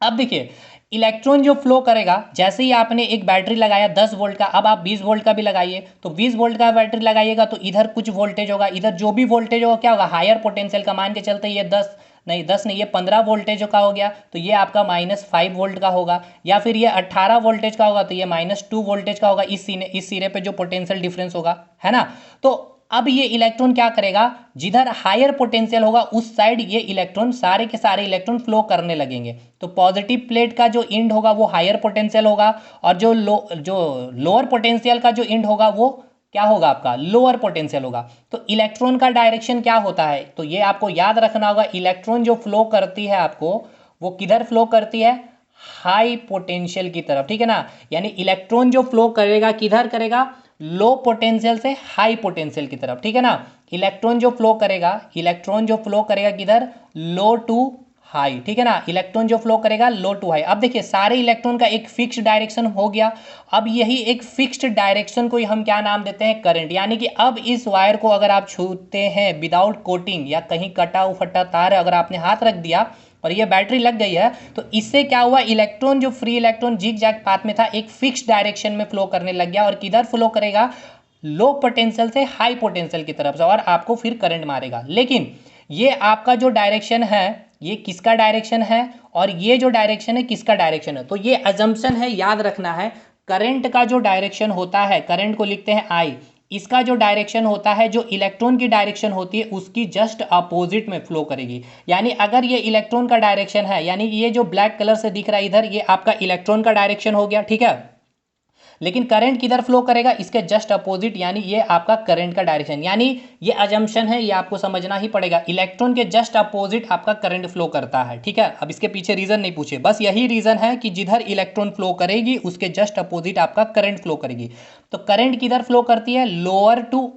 अब देखिए इलेक्ट्रॉन जो फ्लो करेगा, जैसे ही आपने एक बैटरी लगाया 10 वोल्ट का, अब आप 20 वोल्ट का भी लगाइए, तो 20 वोल्ट का बैटरी लगाइएगा तो इधर कुछ वोल्टेज होगा, इधर जो भी वोल्टेज होगा क्या होगा, हायर पोटेंशियल का, मान के चलते ये 10 नहीं ये 15 वोल्टेज का हो गया, तो ये आपका -5 वोल्ट का होगा, या फिर ये 18 वोल्टेज का होगा तो ये -2 वोल्टेज का होगा, इस सिरे पे जो पोटेंशियल डिफरेंस होगा, है ना। तो अब ये इलेक्ट्रॉन क्या करेगा, जिधर हायर पोटेंशियल होगा उस साइड ये इलेक्ट्रॉन, सारे के सारे इलेक्ट्रॉन फ्लो करने लगेंगे। तो पॉजिटिव प्लेट का जो इंड होगा वो हायर पोटेंशियल होगा, और जो लोअर पोटेंशियल का जो इंड होगा वो क्या होगा, आपका लोअर पोटेंशियल होगा। तो इलेक्ट्रॉन का डायरेक्शन क्या होता है, तो ये आपको याद रखना होगा, इलेक्ट्रॉन जो फ्लो करती है आपको, वो किधर फ्लो करती है, हाई पोटेंशियल की तरफ, ठीक है ना। यानी इलेक्ट्रॉन जो फ्लो करेगा किधर करेगा, लो पोटेंशियल से हाई पोटेंशियल की तरफ, ठीक है ना। इलेक्ट्रॉन जो फ्लो करेगा किधर, लो टू हाई, ठीक है ना, इलेक्ट्रॉन जो फ्लो करेगा लो टू हाई। अब देखिए सारे इलेक्ट्रॉन का एक फिक्स्ड डायरेक्शन हो गया, अब यही एक फिक्स्ड डायरेक्शन को हम क्या नाम देते हैं, करंट। यानी कि अब इस वायर को अगर आप छूते हैं विदाउट कोटिंग, या कहीं कटा फटा तार अगर आपने हाथ रख दिया और ये बैटरी लग गई है, तो इससे क्या हुआ, इलेक्ट्रॉन जो free electron zigzag path में था एक फिक्स डायरेक्शन में फ्लो करने लग गया, और किधर फ्लो करेगा, लो पोटेंशियल से हाई पोटेंशियल की तरफ से, और आपको फिर करंट मारेगा। लेकिन ये आपका जो डायरेक्शन है ये किसका डायरेक्शन है, और ये जो डायरेक्शन है किसका डायरेक्शन है, तो ये अजम्पशन है, याद रखना है। करंट का जो डायरेक्शन होता है, करंट को लिखते हैं I, इसका जो डायरेक्शन होता है, जो इलेक्ट्रॉन की डायरेक्शन होती है उसकी जस्ट अपोजिट में फ्लो करेगी। यानी अगर ये इलेक्ट्रॉन का डायरेक्शन है, यानी ये जो ब्लैक कलर से दिख रहा है इधर, ये आपका इलेक्ट्रॉन का डायरेक्शन हो गया, ठीक है। लेकिन करंट किधर फ्लो करेगा, इसके जस्ट अपोजिट, यानी ये आपका करंट का डायरेक्शन। यानी ये अजम्पशन है, ये आपको समझना ही पड़ेगा, इलेक्ट्रॉन के जस्ट अपोजिट आपका करंट फ्लो करता है, ठीक है। अब इसके पीछे रीजन नहीं पूछे, बस यही रीजन है कि जिधर इलेक्ट्रॉन फ्लो करेगी उसके जस्ट अपोजिट आपका करंट फ्लो करेगी। तो करंट किधर फ्लो करती है, लोअर टू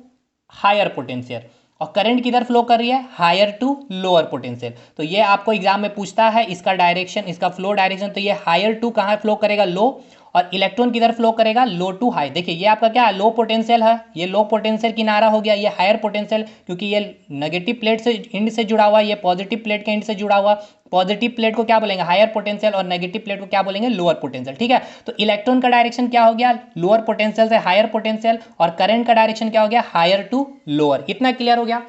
हायर पोटेंशियल, और करंट किधर फ्लो कर रही है, हायर टू लोअर पोटेंशियल। तो ये आपको एग्जाम में पूछता है इसका डायरेक्शन, इसका फ्लो डायरेक्शन, तो ये हायर टू कहाँ फ्लो करेगा, लो, और इलेक्ट्रॉन किधर फ्लो करेगा, लो टू हाई। देखिए ये आपका क्या है, लो पोटेंशियल है, ये लो पोटेंशियल किनारा हो गया, ये हायर पोटेंशियल, क्योंकि ये नेगेटिव प्लेट से इंड से जुड़ा हुआ है, ये पॉजिटिव प्लेट के इंड से जुड़ा हुआ। पॉजिटिव प्लेट को क्या बोलेंगे, हायर पोटेंशियल, और नेगेटिव प्लेट को क्या बोलेंगे, लोअर पोटेंशियल, ठीक है। तो इलेक्ट्रॉन का डायरेक्शन क्या हो गया, लोअर पोटेंशियल से हायर पोटेंशियल, और करंट का डायरेक्शन क्या हो गया, हायर टू लोअर। इतना क्लियर हो गया।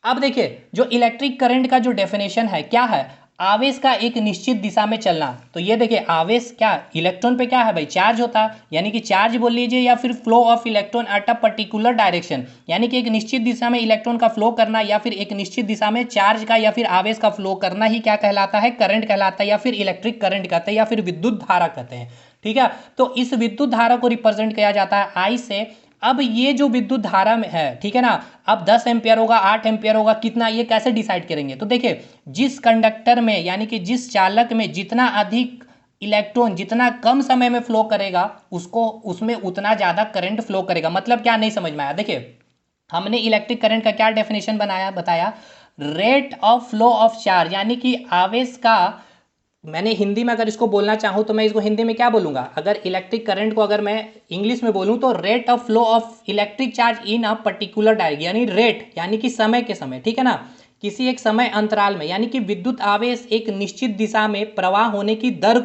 अब देखिए जो इलेक्ट्रिक करंट का जो डेफिनेशन है क्या है, आवेश का एक निश्चित दिशा में चलना। तो ये देखिए आवेश क्या, इलेक्ट्रॉन पे क्या है भाई, चार्ज होता है, यानी कि चार्ज बोल लीजिए, या फिर flow of electron at a particular direction, यानी कि एक निश्चित दिशा में इलेक्ट्रॉन का फ्लो करना, या फिर एक निश्चित दिशा में चार्ज का या फिर आवेश का फ्लो करना ही क्या कहलाता है, करंट कहलाता है, या फिर इलेक्ट्रिक करंट कहते हैं, या फिर विद्युत धारा कहते हैं, ठीक है। तो इस विद्युत धारा को रिप्रेजेंट किया जाता है आई से। अब ये जो विद्युत धारा में है, ठीक है ना, अब 10 एम्पियर होगा, 8 एम्पियर होगा, कितना, ये कैसे डिसाइड करेंगे, तो देखिए जिस कंडक्टर में, यानी कि जिस चालक में जितना अधिक इलेक्ट्रॉन जितना कम समय में फ्लो करेगा उसमें उतना ज़्यादा करंट फ्लो करेगा। मतलब क्या, नहीं समझ में आया, देखिए हमने इलेक्ट्रिक करंट का क्या डेफिनेशन बताया, rate of flow of charge, यानी कि आवेश का, मैंने हिंदी में अगर इसको बोलना चाहूँ तो मैं इसको हिंदी में क्या बोलूँगा, अगर इलेक्ट्रिक करंट को अगर मैं इंग्लिश में बोलूँ तो rate of flow of electric charge in a particular direction, यानी रेट यानी कि समय के समय, ठीक है ना, किसी एक समय अंतराल में, यानी कि विद्युत आवेश एक निश्चित दिशा में प्रवाह होने की दर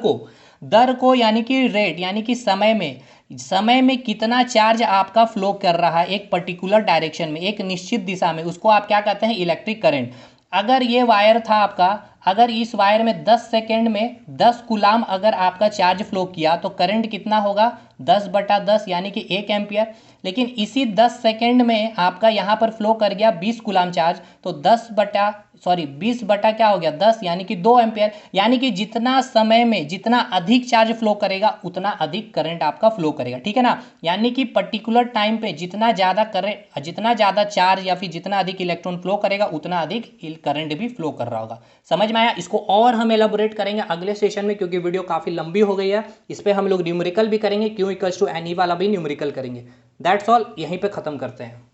को यानी कि रेट यानी कि समय में, समय में कितना चार्ज आपका फ्लो कर रहा है एक पर्टिकुलर डायरेक्शन में, एक निश्चित दिशा में, उसको आप क्या कहते हैं, इलेक्ट्रिक करंट। अगर ये वायर था आपका, अगर इस वायर में 10 सेकेंड में 10 कूलाम अगर आपका चार्ज फ्लो किया तो करंट कितना होगा, 10/10 यानी कि 1 एम्पियर। लेकिन इसी 10 सेकेंड में आपका यहाँ पर फ्लो कर गया 20 कूलाम चार्ज, तो 20 बटा क्या हो गया 10 यानी कि 2 एम्पियर। यानी कि जितना समय में जितना अधिक चार्ज फ्लो करेगा उतना अधिक करंट आपका फ्लो करेगा, ठीक है ना। यानी कि पर्टिकुलर टाइम पे जितना ज़्यादा करंट, जितना ज़्यादा चार्ज या फिर जितना अधिक इलेक्ट्रॉन फ्लो करेगा उतना अधिक करंट भी फ्लो कर रहा होगा। समझ में आया। इसको और हम एलाबोरेट करेंगे अगले सेशन में, क्योंकि वीडियो काफ़ी लंबी हो गई है। इस पर हम लोग न्यूमेरिकल भी करेंगे, Q = NE वाला भी न्यूमेरिकल करेंगे। दैट्स ऑल, यहीं पे ख़त्म करते हैं।